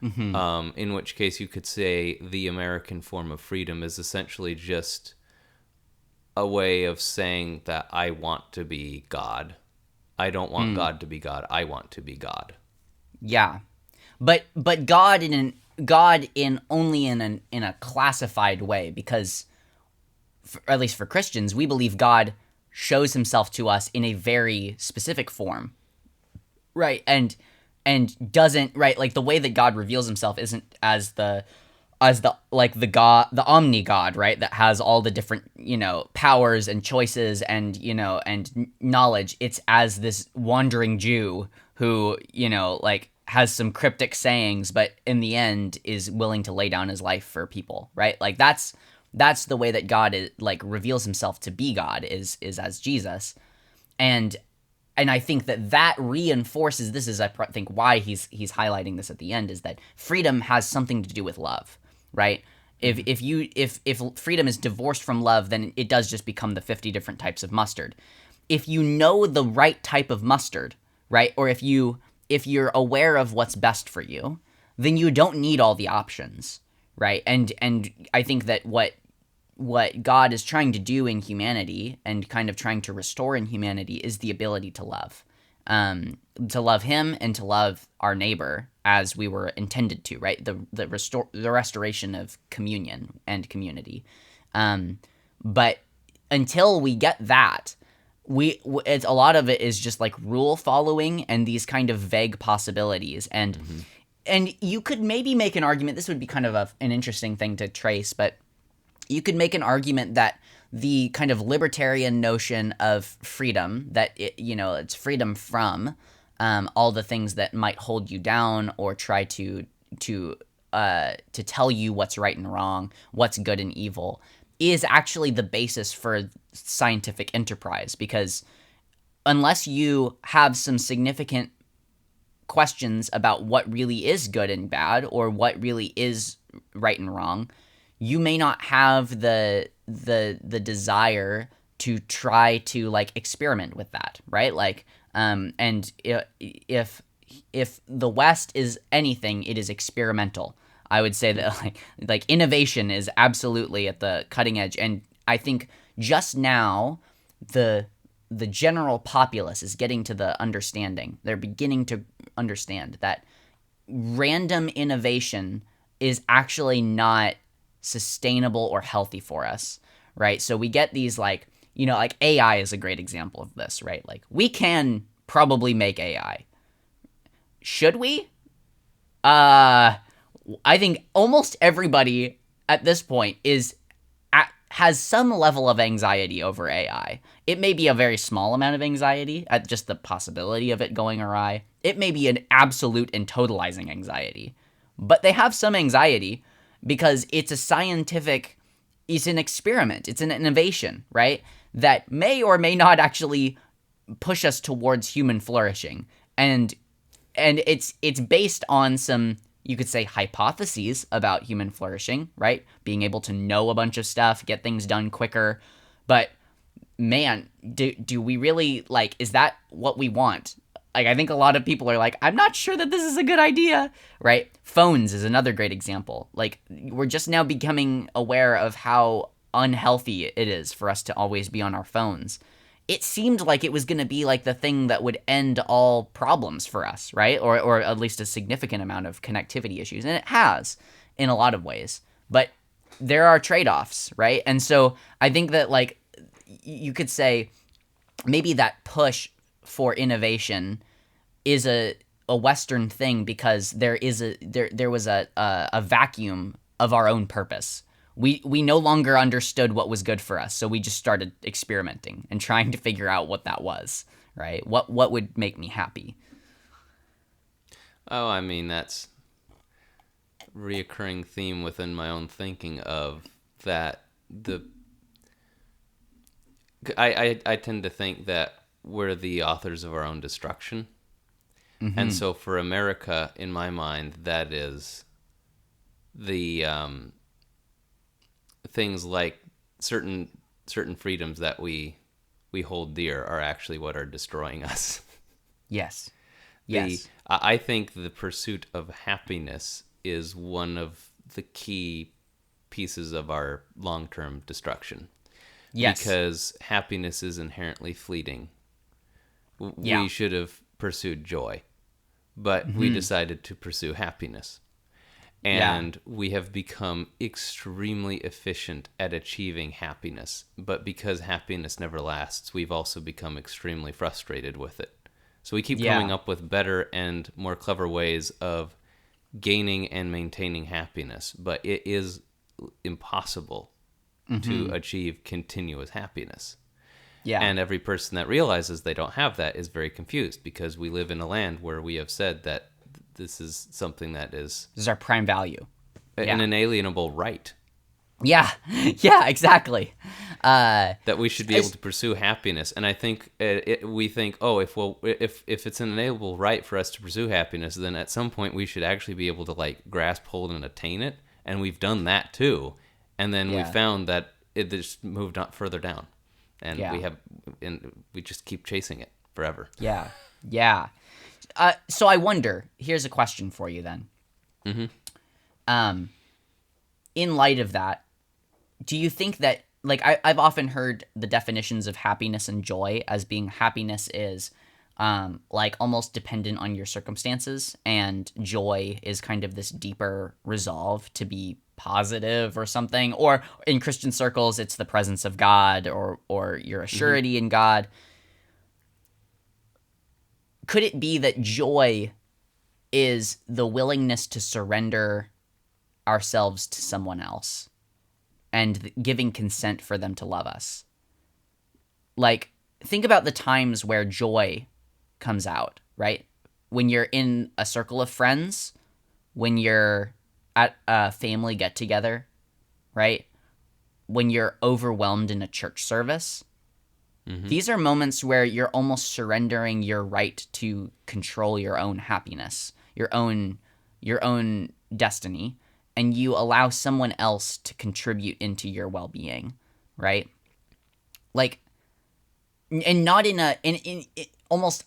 Speaker 2: Mm-hmm.
Speaker 1: In which case you could say the American form of freedom is essentially just a way of saying that I want to be God. I don't want God to be God. I want to be God.
Speaker 2: Yeah. But God in only in a classified way, because at least for Christians, we believe God shows himself to us in a very specific form, right? And doesn't, right, like the way that God reveals himself isn't as the God, the omni God, right, that has all the different powers and choices and and knowledge. It's as this wandering Jew who has some cryptic sayings, but in the end is willing to lay down his life for people, right? Like that's the way that God is, reveals himself to be God is as Jesus. And I think that reinforces, this is I think why he's highlighting this at the end, is that freedom has something to do with love, right? If freedom is divorced from love, then it does just become the 50 different types of mustard. If you know the right type of mustard, right, or if you're aware of what's best for you, then you don't need all the options, right? And I think that what God is trying to do in humanity and kind of trying to restore in humanity is the ability to love him and to love our neighbor as we were intended to, right? The restoration of communion and community. But until we get that, it's a lot of it is just like rule following and these kind of vague possibilities. And you could maybe make an argument, this would be kind of an interesting thing to trace, but you could make an argument that the kind of libertarian notion of freedom, that it's freedom from all the things that might hold you down or try to tell you what's right and wrong, what's good and evil, is actually the basis for scientific enterprise. Because unless you have some significant questions about what really is good and bad, or what really is right and wrong, you may not have the desire to try to like experiment with that, right? Like, and if the West is anything, it is experimental. I would say that like innovation is absolutely at the cutting edge, and I think just now the general populace is getting to the understanding. They're beginning to understand that random innovation is actually not sustainable or healthy for us, right? So we get these like AI is a great example of this, right? Like, we can probably make AI. Should we? I think almost everybody at this point has some level of anxiety over AI. It may be a very small amount of anxiety at just the possibility of it going awry. It may be an absolute and totalizing anxiety. But they have some anxiety because it's it's an experiment, it's an innovation, right? That may or may not actually push us towards human flourishing. And it's based on some, you could say, hypotheses about human flourishing, right? Being able to know a bunch of stuff, get things done quicker. But man, do we really, like, is that what we want? Like, I think a lot of people are like, I'm not sure that this is a good idea, right? Phones is another great example. Like, we're just now becoming aware of how unhealthy it is for us to always be on our phones. It seemed like it was going to be like the thing that would end all problems for us, right? Or at least a significant amount of connectivity issues. And it has in a lot of ways. But there are trade-offs, right? And so I think that, like, you could say maybe that push for innovation is a Western thing because there was a vacuum of our own purpose. We no longer understood what was good for us, so we just started experimenting and trying to figure out what that was, right? What would make me happy?
Speaker 1: Oh, I mean, that's a reoccurring theme within my own thinking of that. I tend to think that we're the authors of our own destruction. Mm-hmm. And so for America, in my mind, that is the things like certain freedoms that we hold dear are actually what are destroying us.
Speaker 2: Yes. Yes.
Speaker 1: I think the pursuit of happiness is one of the key pieces of our long-term destruction.
Speaker 2: Yes.
Speaker 1: Because happiness is inherently fleeting.
Speaker 2: Yeah.
Speaker 1: We should have pursued joy, but we decided to pursue happiness. And we have become extremely efficient at achieving happiness. But because happiness never lasts, we've also become extremely frustrated with it. So we keep coming up with better and more clever ways of gaining and maintaining happiness. But it is impossible to achieve continuous happiness.
Speaker 2: Yeah.
Speaker 1: And every person that realizes they don't have that is very confused, because we live in a land where we have said that this is something that is...
Speaker 2: This is our prime value.
Speaker 1: An inalienable right.
Speaker 2: Yeah. Yeah, exactly.
Speaker 1: That we should be able to pursue happiness. And I think we think, if it's an inalienable right for us to pursue happiness, then at some point we should actually be able to, like, grasp hold and attain it. And we've done that too. And then we found that it just moved on further down. And we just keep chasing it forever.
Speaker 2: Yeah. Yeah. So I wonder, here's a question for you then. Mm-hmm. In light of that, do you think that, like, I've often heard the definitions of happiness and joy as being happiness is like almost dependent on your circumstances, and joy is kind of this deeper resolve to be positive or something, or in Christian circles it's the presence of God, or your assurity in God. Could it be that joy is the willingness to surrender ourselves to someone else and giving consent for them to love us. Like, think about the times where joy comes out, right? When you're in a circle of friends, when you're at a family get-together, right? When you're overwhelmed in a church service. These are moments where you're almost surrendering your right to control your own happiness, your own destiny, and you allow someone else to contribute into your well-being, right? Like, and not in almost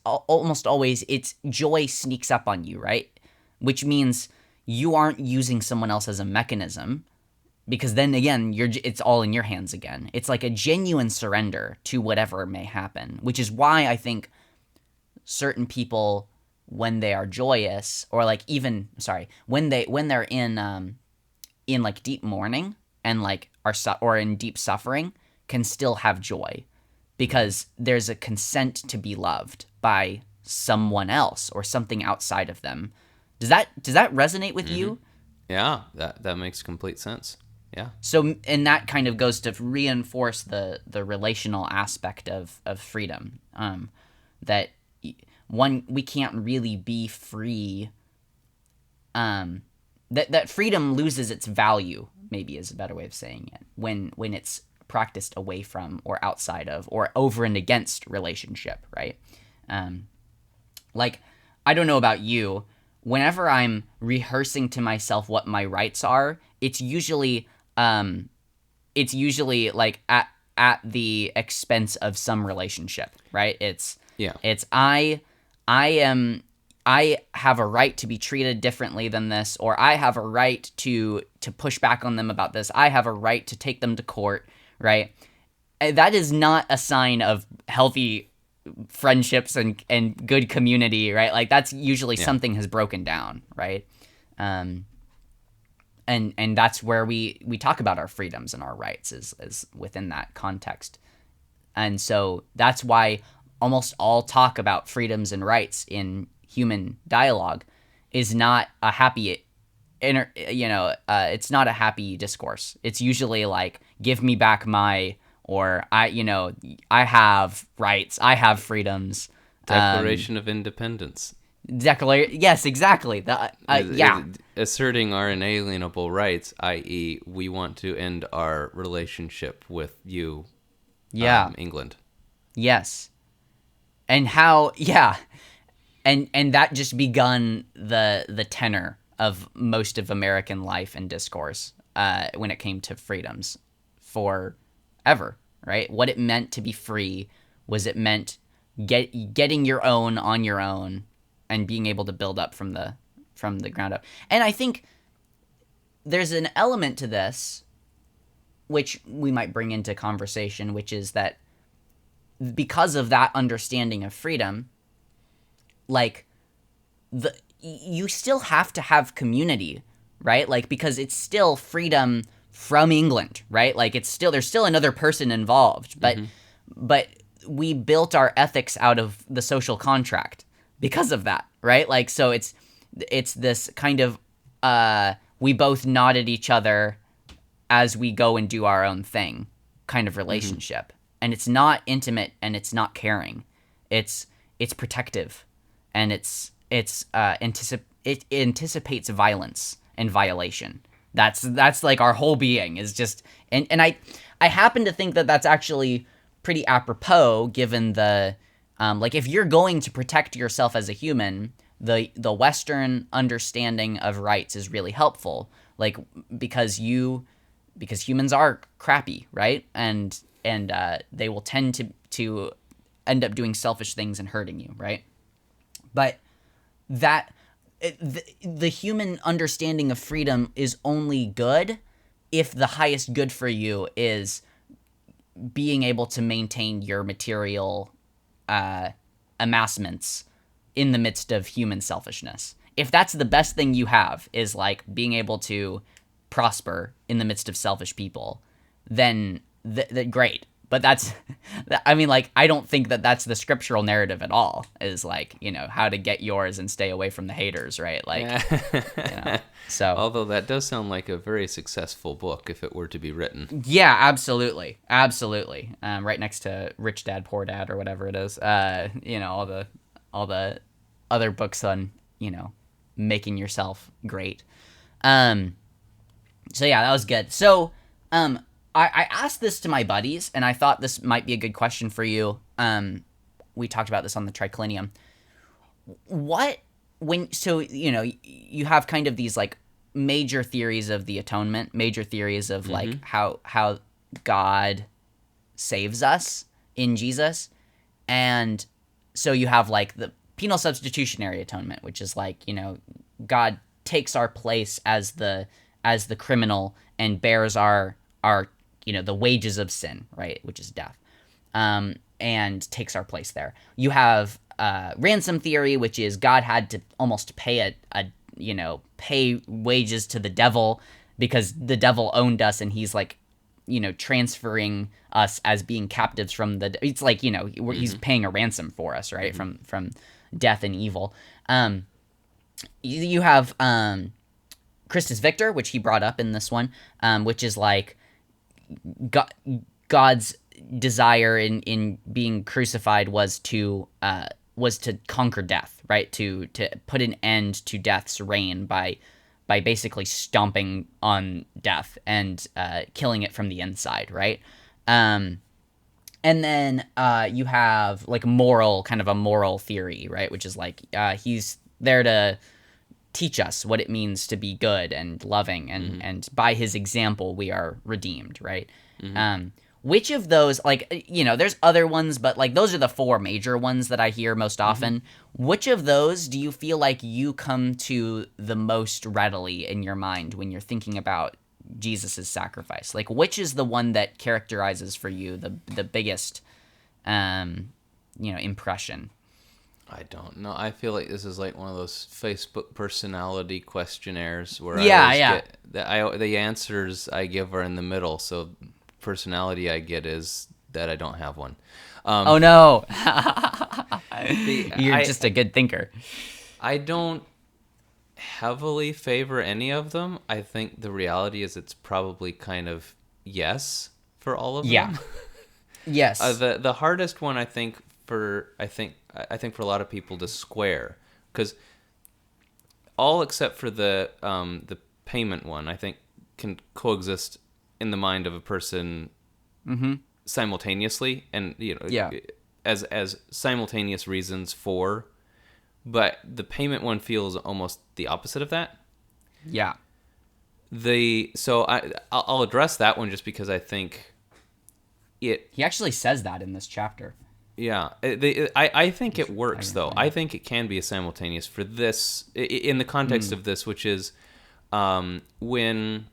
Speaker 2: always, it's joy sneaks up on you, right? Which means you aren't using someone else as a mechanism, because then again, it's all in your hands again. It's like a genuine surrender to whatever may happen, which is why I think certain people, when they are joyous, or like when they're in like deep mourning and like or in deep suffering, can still have joy, because there's a consent to be loved by someone else or something outside of them. Does that resonate with you?
Speaker 1: Yeah, that makes complete sense. Yeah.
Speaker 2: So, and that kind of goes to reinforce the relational aspect of freedom. That we can't really be free. That freedom loses its value, maybe is a better way of saying it, when it's practiced away from or outside of or over and against relationship, right? Like, I don't know about you, whenever I'm rehearsing to myself what my rights are, it's usually like at the expense of some relationship, right? It's I have a right to be treated differently than this, or I have a right to push back on them about this. I have a right to take them to court, right? And that is not a sign of healthy friendships and good community, right? Like, that's usually something has broken down, right? And that's where we talk about our freedoms and our rights is within that context. And so that's why almost all talk about freedoms and rights in human dialogue is not a happy it's not a happy discourse. It's usually like, give me back or I have rights, I have freedoms.
Speaker 1: Declaration of Independence.
Speaker 2: Yes, exactly.
Speaker 1: Asserting our inalienable rights, i.e., we want to end our relationship with you, England.
Speaker 2: Yes. And how, and that just begun the tenor of most of American life and discourse when it came to freedoms forever, right? What it meant to be free was it meant getting your own on your own and being able to build up from the ground up. And I think there's an element to this which we might bring into conversation, which is that because of that understanding of freedom, like, you still have to have community, right? Like, because it's still freedom from England, right? Like, there's still another person involved, but we built our ethics out of the social contract because of that, right? Like, so it's this kind of we both nod at each other as we go and do our own thing kind of relationship. And it's not intimate and it's not caring. It's protective, and it anticipates violence and violation. That's like our whole being is just, and I happen to think that that's actually pretty apropos given the like, if you're going to protect yourself as a human, the Western understanding of rights is really helpful, like, because humans are crappy, right? And they will tend to end up doing selfish things and hurting you, right? But the human understanding of freedom is only good if the highest good for you is being able to maintain your material amassments in the midst of human selfishness. If that's the best thing you have, is like being able to prosper in the midst of selfish people, then great. But that's, I mean, like, I don't think that that's the scriptural narrative at all, is like, how to get yours and stay away from the haters, right? Like, so.
Speaker 1: Although that does sound like a very successful book if it were to be written.
Speaker 2: Yeah, absolutely. Absolutely. Right next to Rich Dad, Poor Dad, or whatever it is. All the other books on, making yourself great. So yeah, that was good. So, I asked this to my buddies, and I thought this might be a good question for you. We talked about this on the Triclinium. You have kind of these like major theories of the atonement, major theories of like how God saves us in Jesus, and so you have like the penal substitutionary atonement, which is like God takes our place as the criminal and bears our the wages of sin, right, which is death, and takes our place there. You have ransom theory, which is God had to almost pay pay wages to the devil because the devil owned us, and he's like transferring us as being captives from the. It's like he's paying a ransom for us, right, from death and evil. You have Christus Victor, which he brought up in this one, which is like God's desire in being crucified was to conquer death, right? To put an end to death's reign by basically stomping on death and killing it from the inside, right? And then you have like a moral theory, right? Which is like he's there to teach us what it means to be good and loving, and by his example we are redeemed, right? Which of those, like, there's other ones, but like those are the four major ones that I hear most often. Which of those do you feel like you come to the most readily in your mind when you're thinking about Jesus's sacrifice? Like, which is the one that characterizes for you the biggest impression?
Speaker 1: I don't know. I feel like this is like one of those Facebook personality questionnaires where the answers I give are in the middle. So personality I get is that I don't have one.
Speaker 2: Oh no. You're just a good thinker.
Speaker 1: I don't heavily favor any of them. I think the reality is it's probably kind of yes for all of them.
Speaker 2: Yes.
Speaker 1: The hardest one I think for a lot of people to square, because all except for the payment one, I think can coexist in the mind of a person simultaneously, and as simultaneous reasons for, but the payment one feels almost the opposite of that.
Speaker 2: Yeah.
Speaker 1: I'll address that one just because I think he
Speaker 2: actually says that in this chapter.
Speaker 1: Yeah, I think it works, though. I think it can be a simultaneous for this, in the context of this, which is when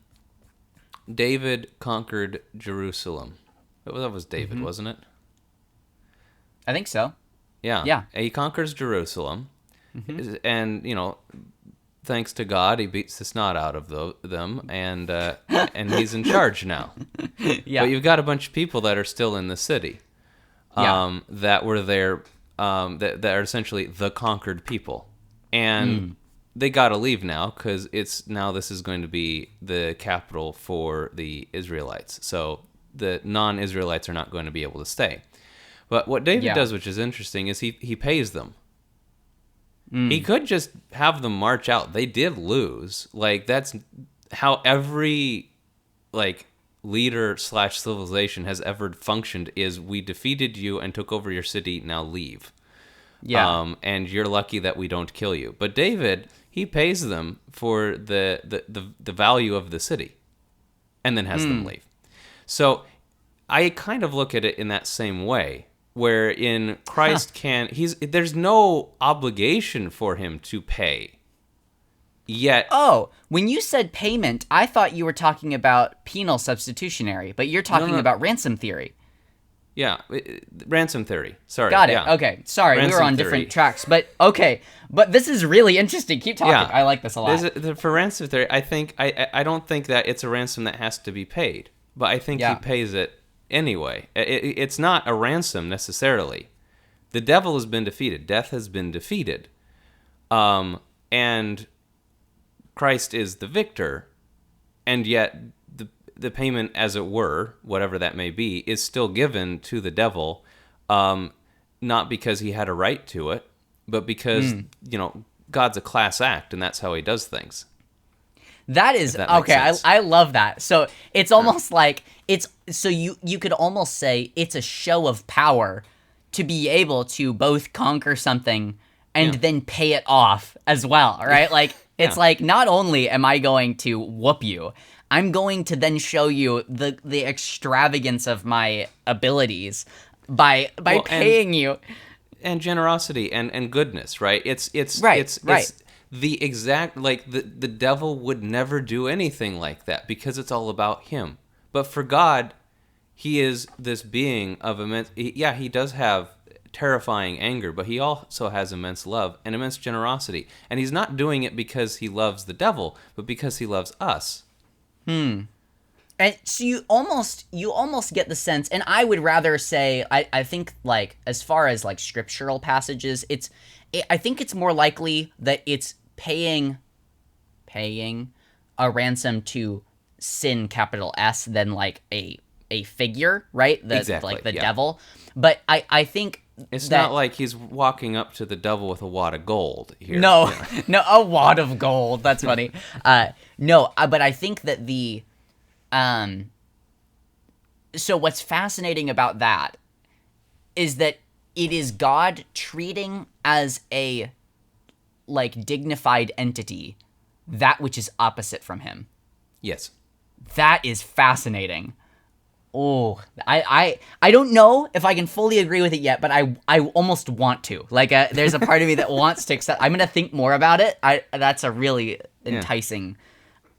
Speaker 1: David conquered Jerusalem. That was David, wasn't it?
Speaker 2: I think so.
Speaker 1: Yeah. He conquers Jerusalem, and, thanks to God, he beats the snot out of them, and he's in charge now. Yeah. But you've got a bunch of people that are still in the city. That were there, that are essentially the conquered people, and they got to leave now because this is going to be the capital for the Israelites. So the non-Israelites are not going to be able to stay. But what David does, which is interesting, is he pays them. He could just have them march out. They did lose. Like, that's how every leader / civilization has ever functioned, is we defeated you and took over your city, now leave. And you're lucky that we don't kill you. But David, he pays them for the value of the city and then has them leave. So I kind of look at it in that same way, where in Christ there's no obligation for him to pay. Yet,
Speaker 2: when you said payment, I thought you were talking about penal substitutionary, but you're talking about ransom theory.
Speaker 1: Yeah, ransom theory. Sorry.
Speaker 2: Got it. Yeah. Okay. Sorry, ransom we were on theory. Different tracks. But okay. But this is really interesting. Keep talking. Yeah. I like this a lot.
Speaker 1: For ransom theory, I think I don't think that it's a ransom that has to be paid, but I think he pays it. anyway. It's not a ransom necessarily. The devil has been defeated. Death has been defeated. And Christ is the victor, and yet the payment, as it were, whatever that may be, is still given to the devil, not because he had a right to it, but because, God's a class act, and that's how he does things.
Speaker 2: That is okay. I love that. So it's almost like you could almost say it's a show of power to be able to both conquer something and then pay it off as well, right? Like it's like, not only am I going to whoop you, I'm going to then show you the extravagance of my abilities by paying you.
Speaker 1: And generosity and goodness, right? It's the exact, like, the devil would never do anything like that because it's all about him. But for God, he is this being of immense, he does have terrifying anger, but he also has immense love and immense generosity. And he's not doing it because he loves the devil, but because he loves us.
Speaker 2: And so you almost get the sense, and I would rather say, I think, like, as far as like scriptural passages, I think it's more likely that it's paying a ransom to sin, capital S, than like a figure, right?
Speaker 1: Exactly,
Speaker 2: like the devil. But I think
Speaker 1: it's not like he's walking up to the devil with a wad of gold here.
Speaker 2: No, no, a wad of gold. That's funny. No, but I think that so what's fascinating about that is that it is God treating as a, like, dignified entity that which is opposite from him.
Speaker 1: Yes.
Speaker 2: That is fascinating. Oh, I don't know if I can fully agree with it yet, but I almost want to. Like, there's a part of me that wants to accept. I'm gonna think more about it. That's a really enticing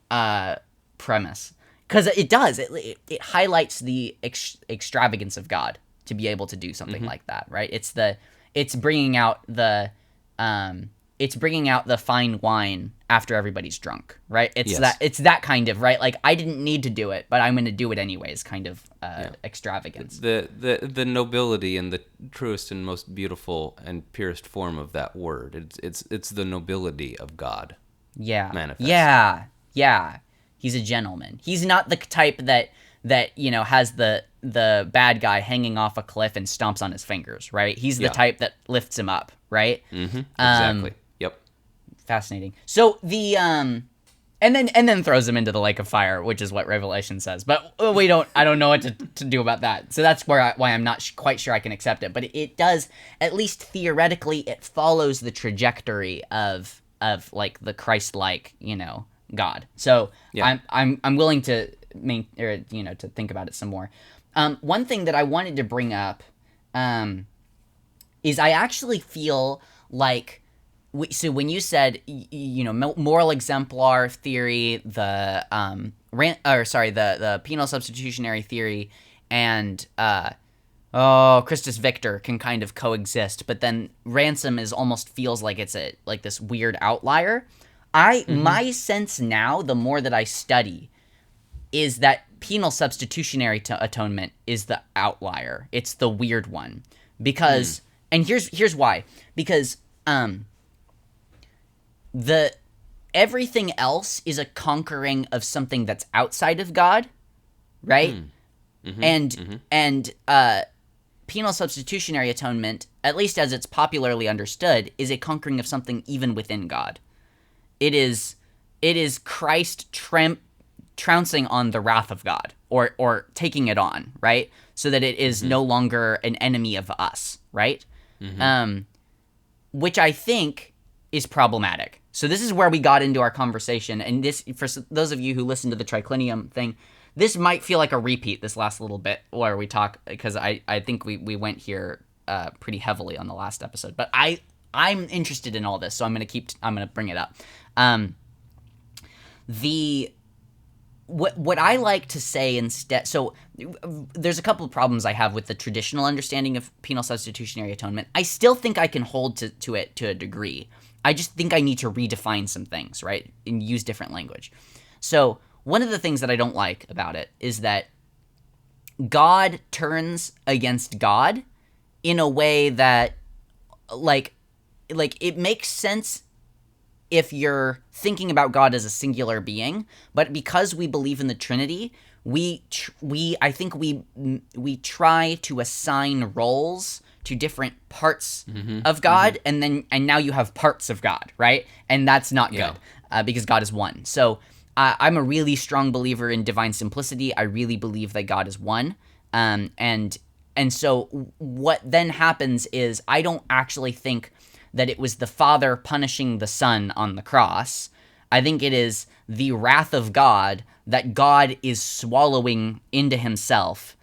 Speaker 2: premise, because it does. It highlights the extravagance of God to be able to do something like that, right? It's bringing out the fine wine after everybody's drunk, right? It's that kind of, right? Like, I didn't need to do it, but I'm going to do it anyways kind of extravagance.
Speaker 1: The nobility in the truest and most beautiful and purest form of that word. It's the nobility of God.
Speaker 2: Yeah.
Speaker 1: Manifest.
Speaker 2: Yeah. He's a gentleman. He's not the type that has the bad guy hanging off a cliff and stomps on his fingers, right? He's the type that lifts him up, right?
Speaker 1: Exactly. Yep.
Speaker 2: Fascinating. So the and then throws him into the lake of fire, which is what Revelation says. But I don't know what to do about that. So that's why I'm not quite sure I can accept it. But it does, at least theoretically, it follows the trajectory of like the Christ-like, God. So I'm willing to to think about it some more. One thing that I wanted to bring up is I actually feel like, so when you said moral exemplar theory, the penal substitutionary theory, and Christus Victor can kind of coexist, but then ransom almost feels like it's this weird outlier. My sense now, the more that I study, is that penal substitutionary atonement is the outlier. It's the weird one. Because and here's why. Because everything else is a conquering of something that's outside of God, right? And penal substitutionary atonement, at least as it's popularly understood, is a conquering of something even within God. It is Christ trouncing on the wrath of God, or taking it on, right? So that it is no longer an enemy of us, right? Which I think is problematic. So this is where we got into our conversation, and this, for those of you who listen to the triclinium thing, this might feel like a repeat, this last little bit where we talk, because I think we went here pretty heavily on the last episode. But I'm interested in all this, so I'm gonna bring it up. What I like to say instead, so there's a couple of problems I have with the traditional understanding of penal substitutionary atonement. I still think I can hold to it to a degree. I just think I need to redefine some things, right, and use different language. So one of the things that I don't like about it is that God turns against God in a way that, like it makes sense if you're thinking about God as a singular being, but because we believe in the Trinity, I think we try to assign roles to different parts of God, and now you have parts of God, right? And that's not good, because God is one. So I'm a really strong believer in divine simplicity. I really believe that God is one, and so what then happens is I don't actually think that it was the Father punishing the Son on the cross. I think it is the wrath of God that God is swallowing into himself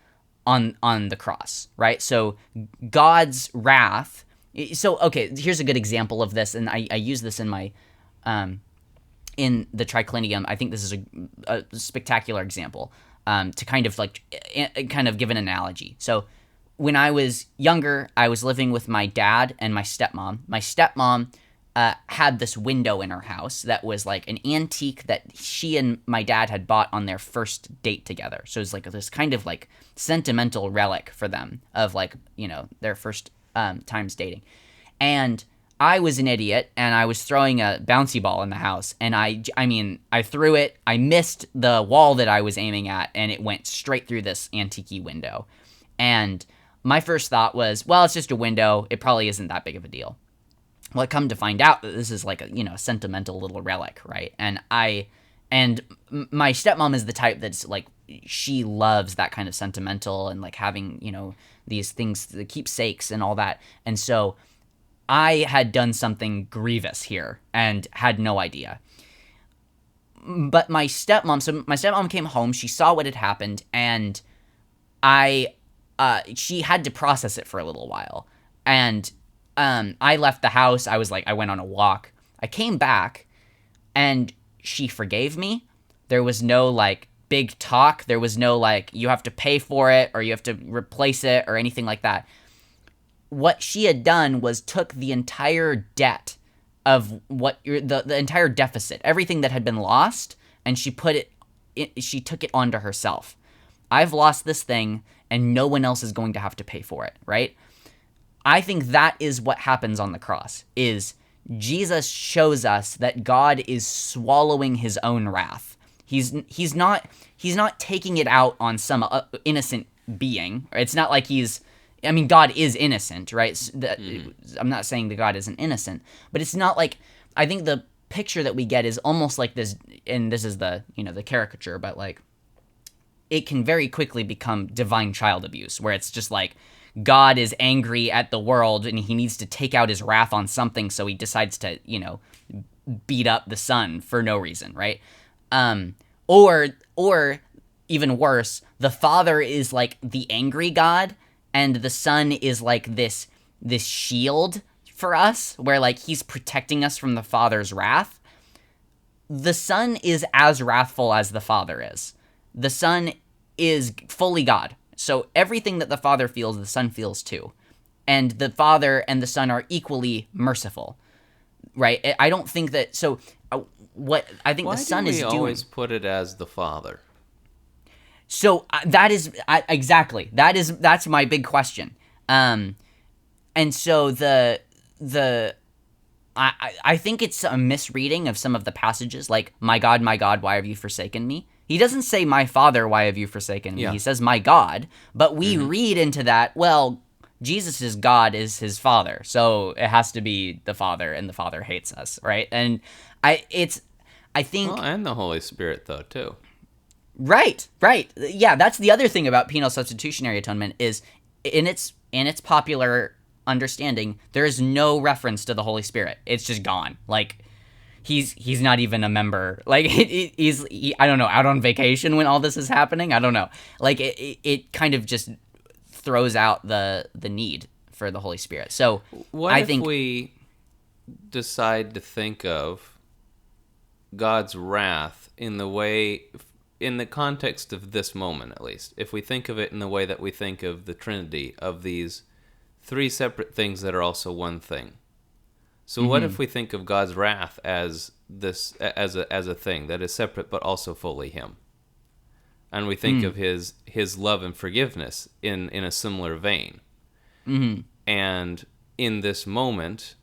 Speaker 2: on the cross, right? So God's wrath. So, okay, here's a good example of this, and I use this in my in the triclinium. I think this is a spectacular example to kind of give an analogy. So when I was younger, I was living with my dad and my stepmom. My stepmom had this window in her house that was like an antique that she and my dad had bought on their first date together. So it was like this kind of like sentimental relic for them of like, their first times dating. And I was an idiot, and I was throwing a bouncy ball in the house, and I threw it. I missed the wall that I was aiming at, and it went straight through this antique window. And my first thought was, well, it's just a window. It probably isn't that big of a deal. Well, I come to find out that this is like a sentimental little relic, right? And my stepmom is the type that's like, she loves that kind of sentimental and like having, these things, the keepsakes and all that. And so I had done something grievous here and had no idea. But my stepmom came home, she saw what had happened, and she had to process it for a little while. And I left the house. I went on a walk. I came back, and she forgave me. There was no like big talk. There was no like, you have to pay for it or you have to replace it or anything like that. What she had done was took the entire debt of the entire deficit, everything that had been lost, and she took it onto herself. I've lost this thing, and no one else is going to have to pay for it, right? I think that is what happens on the cross, is Jesus shows us that God is swallowing his own wrath. He's not taking it out on some innocent being. It's not like God is innocent, right? I'm not saying that God isn't innocent, but it's not like, I think the picture that we get is almost like this, and this is the caricature, but like, it can very quickly become divine child abuse, where it's just like, God is angry at the world and he needs to take out his wrath on something, so he decides to, beat up the Son for no reason, right? Or even worse, the Father is like the angry God, and the Son is like this shield for us, where like he's protecting us from the Father's wrath. The Son is as wrathful as the Father is. The Son is fully God. So everything that the Father feels, the Son feels too. And the Father and the Son are equally merciful, right? I don't think that... So what I think the Son is doing...
Speaker 1: Why do we always put it as the Father?
Speaker 2: So that is... exactly. That's my big question. And so I think it's a misreading of some of the passages, like, my God, why have you forsaken me? He doesn't say, my Father, why have you forsaken me? Yeah. He says, my God. But we read into that, well, Jesus' God is his Father, so it has to be the Father, and the Father hates us, right? And I think...
Speaker 1: Well, and the Holy Spirit, though, too.
Speaker 2: Right. Yeah, that's the other thing about penal substitutionary atonement, is in its popular understanding, there is no reference to the Holy Spirit. It's just gone. Like, he's not even a member. Like, he's I don't know, out on vacation when all this is happening. I don't know. Like, it kind of just throws out the need for the Holy Spirit. So
Speaker 1: what if we decide to think of God's wrath in the context of this moment, at least? If we think of it in the way that we think of the Trinity, of these three separate things that are also one thing. So what if we think of God's wrath as a thing that is separate but also fully him? and we think of his love and forgiveness in a similar vein.
Speaker 2: Mm-hmm.
Speaker 1: And in this moment,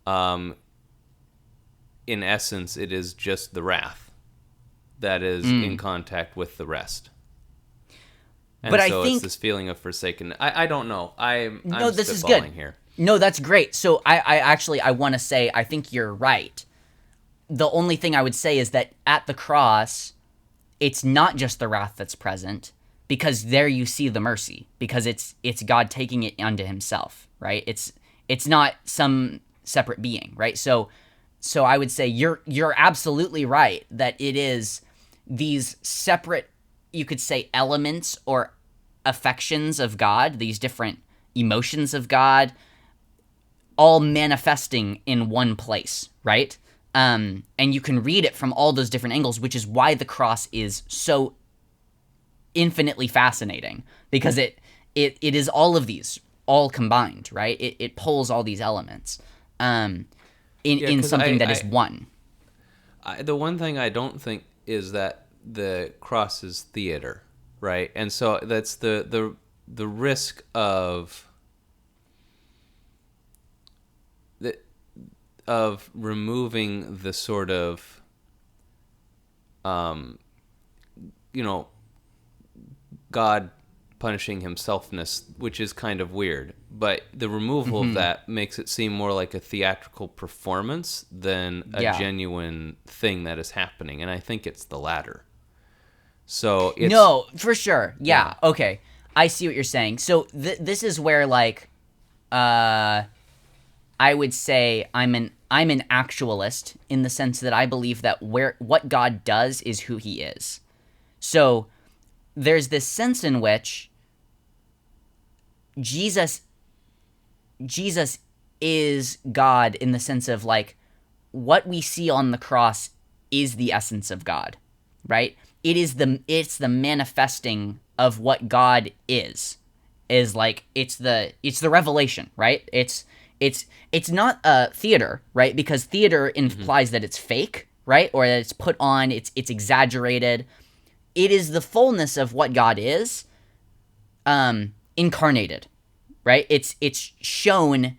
Speaker 1: in essence, it is just the wrath that is in contact with the rest. And
Speaker 2: But I
Speaker 1: so
Speaker 2: think
Speaker 1: it's this feeling of forsaken. I don't know. I'm
Speaker 2: this is
Speaker 1: spitballing
Speaker 2: good.
Speaker 1: here.
Speaker 2: No, that's great. So I want to say I think you're right. The only thing I would say is that at the cross, it's not just the wrath that's present, because there you see the mercy, because it's God taking it unto himself, right? It's not some separate being, right? So I would say you're absolutely right that it is these separate, you could say, elements or affections of God, these different emotions of God, all manifesting in one place, right? And you can read it from all those different angles, which is why the cross is so infinitely fascinating, because it is all of these all combined, right? It pulls all these elements in
Speaker 1: 'Cause
Speaker 2: something that is one.
Speaker 1: the one thing I don't think is that the cross is theater, right? And so that's the risk of removing the sort of God punishing himselfness, which is kind of weird. But the removal of that makes it seem more like a theatrical performance than a genuine thing that is happening. And I think it's the latter. So it's...
Speaker 2: No, for sure. Yeah. Okay. I see what you're saying. So this is where, like, I would say I'm an actualist, in the sense that I believe that what God does is who he is. So there's this sense in which Jesus is God, in the sense of, like, what we see on the cross is the essence of God, right? It's the manifesting of what God is like, it's the revelation, right? It's not a theater, right? Because theater implies that it's fake, right? Or that it's put on, it's exaggerated. It is the fullness of what God is, incarnated, right? It's shown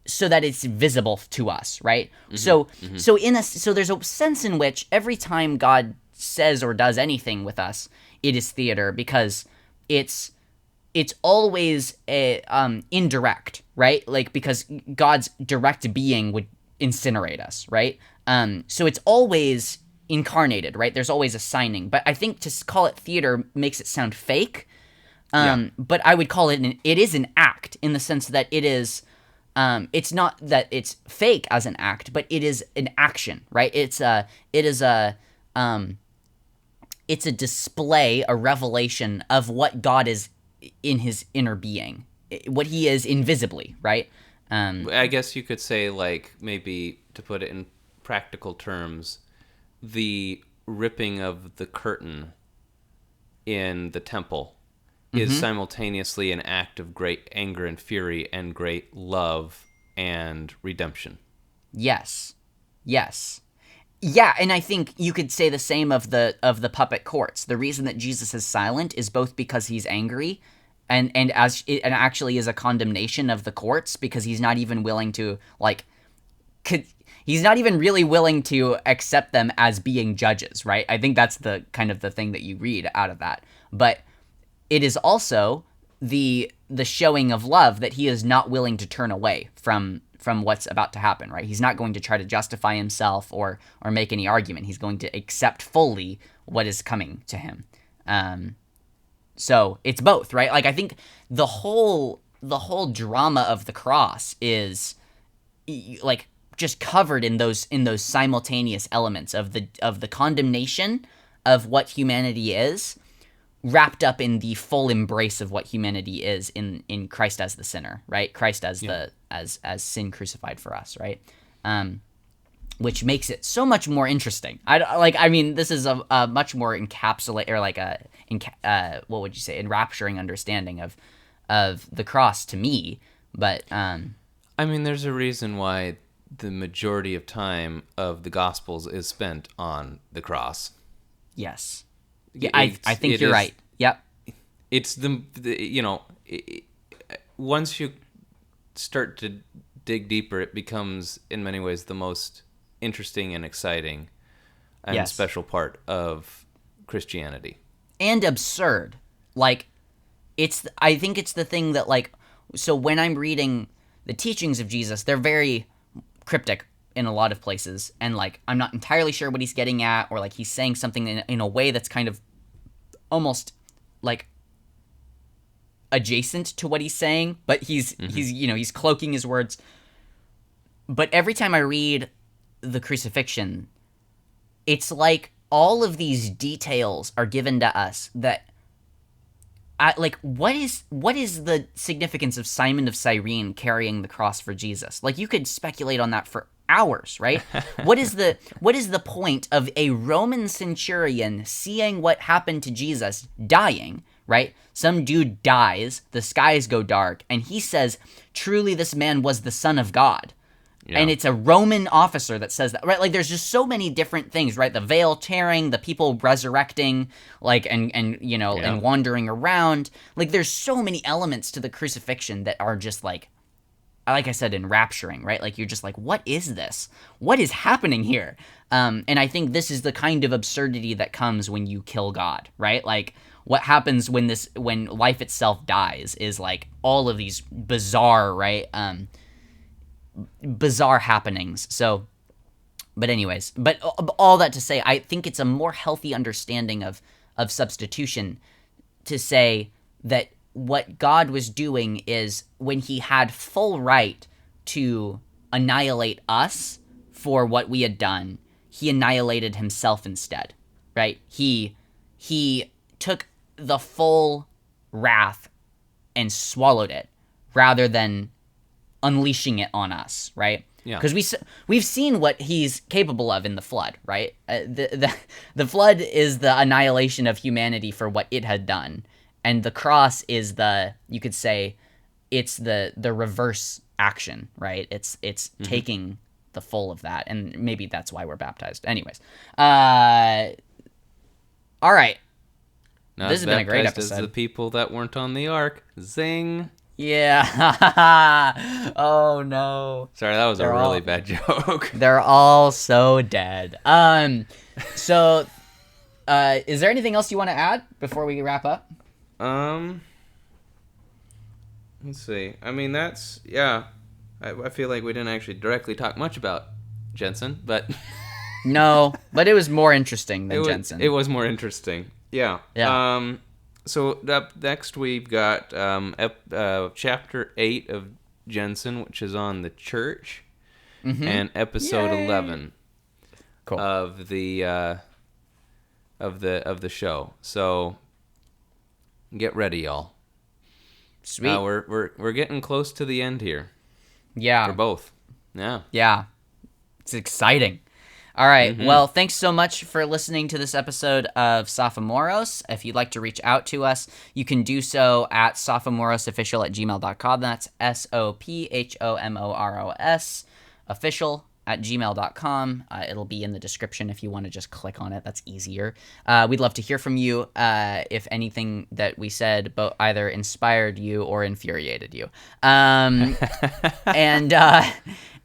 Speaker 2: so that it's visible to us, right? So there's a sense in which every time God says or does anything with us, it is theater, because it's always indirect, right? Like, because God's direct being would incinerate us, right? So it's always incarnated, right? There's always a signing. But I think to call it theater makes it sound fake. But I would call it it is an act, in the sense that it is, it's not that it's fake as an act, but it is an action, right? It's a display, a revelation of what God is in his inner being, what he is invisibly, right?
Speaker 1: I guess you could say, like, maybe to put it in practical terms, the ripping of the curtain in the temple is simultaneously an act of great anger and fury and great love and redemption.
Speaker 2: Yes. Yeah, and I think you could say the same of the puppet courts. The reason that Jesus is silent is both because he's angry, and actually is a condemnation of the courts, because he's not even willing to, like, he's not even really willing to accept them as being judges, right? I think that's the kind of the thing that you read out of that. But it is also the showing of love, that he is not willing to turn away from what's about to happen, right? He's not going to try to justify himself or make any argument. He's going to accept fully what is coming to him. So it's both, right? Like, I think the whole drama of the cross is, like, just covered in those simultaneous elements of the condemnation of what humanity is, wrapped up in the full embrace of what humanity is in Christ as the sinner, right? Christ as as sin crucified for us, right? Which makes it so much more interesting. I mean, this is a much more encapsulate, or like what would you say, enrapturing understanding of the cross to me. But
Speaker 1: I mean, there's a reason why the majority of time of the Gospels is spent on the cross.
Speaker 2: Yes. Yeah, I think you're right. Yep.
Speaker 1: It's once you start to dig deeper, it becomes in many ways the most interesting and exciting and special part of Christianity.
Speaker 2: And absurd. Like, I think it's the thing that, like, so when I'm reading the teachings of Jesus, they're very cryptic in a lot of places, and, like, I'm not entirely sure what he's getting at, or, like, he's saying something in a way that's kind of almost, like, adjacent to what he's saying, but he's cloaking his words. But every time I read the crucifixion, it's like all of these details are given to us that what is the significance of Simon of Cyrene carrying the cross for Jesus? Like, you could speculate on that for hours, right? What is the point of a Roman centurion seeing what happened to Jesus dying, right? Some dude dies, the skies go dark, and he says, "Truly this man was the Son of God." Yeah. And it's a Roman officer that says that, right? Like, there's just so many different things, right? The veil tearing, the people resurrecting, like, and wandering around. Like, there's so many elements to the crucifixion that are just, like I said, enrapturing, right? Like, you're just like, what is this? What is happening here? And I think this is the kind of absurdity that comes when you kill God, right? Like, what happens when life itself dies is, like, all of these bizarre, right? Bizarre happenings. So, but all that to say, I think it's a more healthy understanding of substitution to say that what God was doing is, when he had full right to annihilate us for what we had done, he annihilated himself instead, right? He took the full wrath and swallowed it rather than unleashing it on us, right? Yeah. Because we've seen what he's capable of in the flood, right? The flood is the annihilation of humanity for what it had done, and the cross is you could say, it's the reverse action, right? It's taking the full of that, and maybe that's why we're baptized. Anyways, all right.
Speaker 1: Not this has been a great episode. As the people that weren't on the ark. Zing.
Speaker 2: Yeah. Oh no.
Speaker 1: Sorry, that was a really bad joke.
Speaker 2: They're all so dead. So, is there anything else you want to add before we wrap up?
Speaker 1: Let's see. I mean, that's I feel like we didn't actually directly talk much about Jensen, but
Speaker 2: no, but it was more interesting than Jensen.
Speaker 1: It was more interesting. Yeah. Yeah. So up next we've got chapter 8 of Jensen, which is on the church, and episode 11 of the show. So get ready, y'all.
Speaker 2: Sweet.
Speaker 1: We're getting close to the end here.
Speaker 2: Yeah.
Speaker 1: For both. Yeah.
Speaker 2: Yeah. It's exciting. All right. Well, thanks so much for listening to this episode of Sophomoros. If you'd like to reach out to us, you can do so at sophomorosofficial@gmail.com. That's SOPHOMOROS official@gmail.com. It'll be in the description if you want to just click on it. That's easier. We'd love to hear from you if anything that we said either inspired you or infuriated you.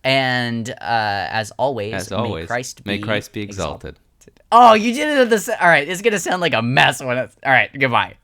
Speaker 2: And as always, may Christ be exalted. Oh, you did it at the... All right, it's going to sound like a mess when it's... All right, goodbye.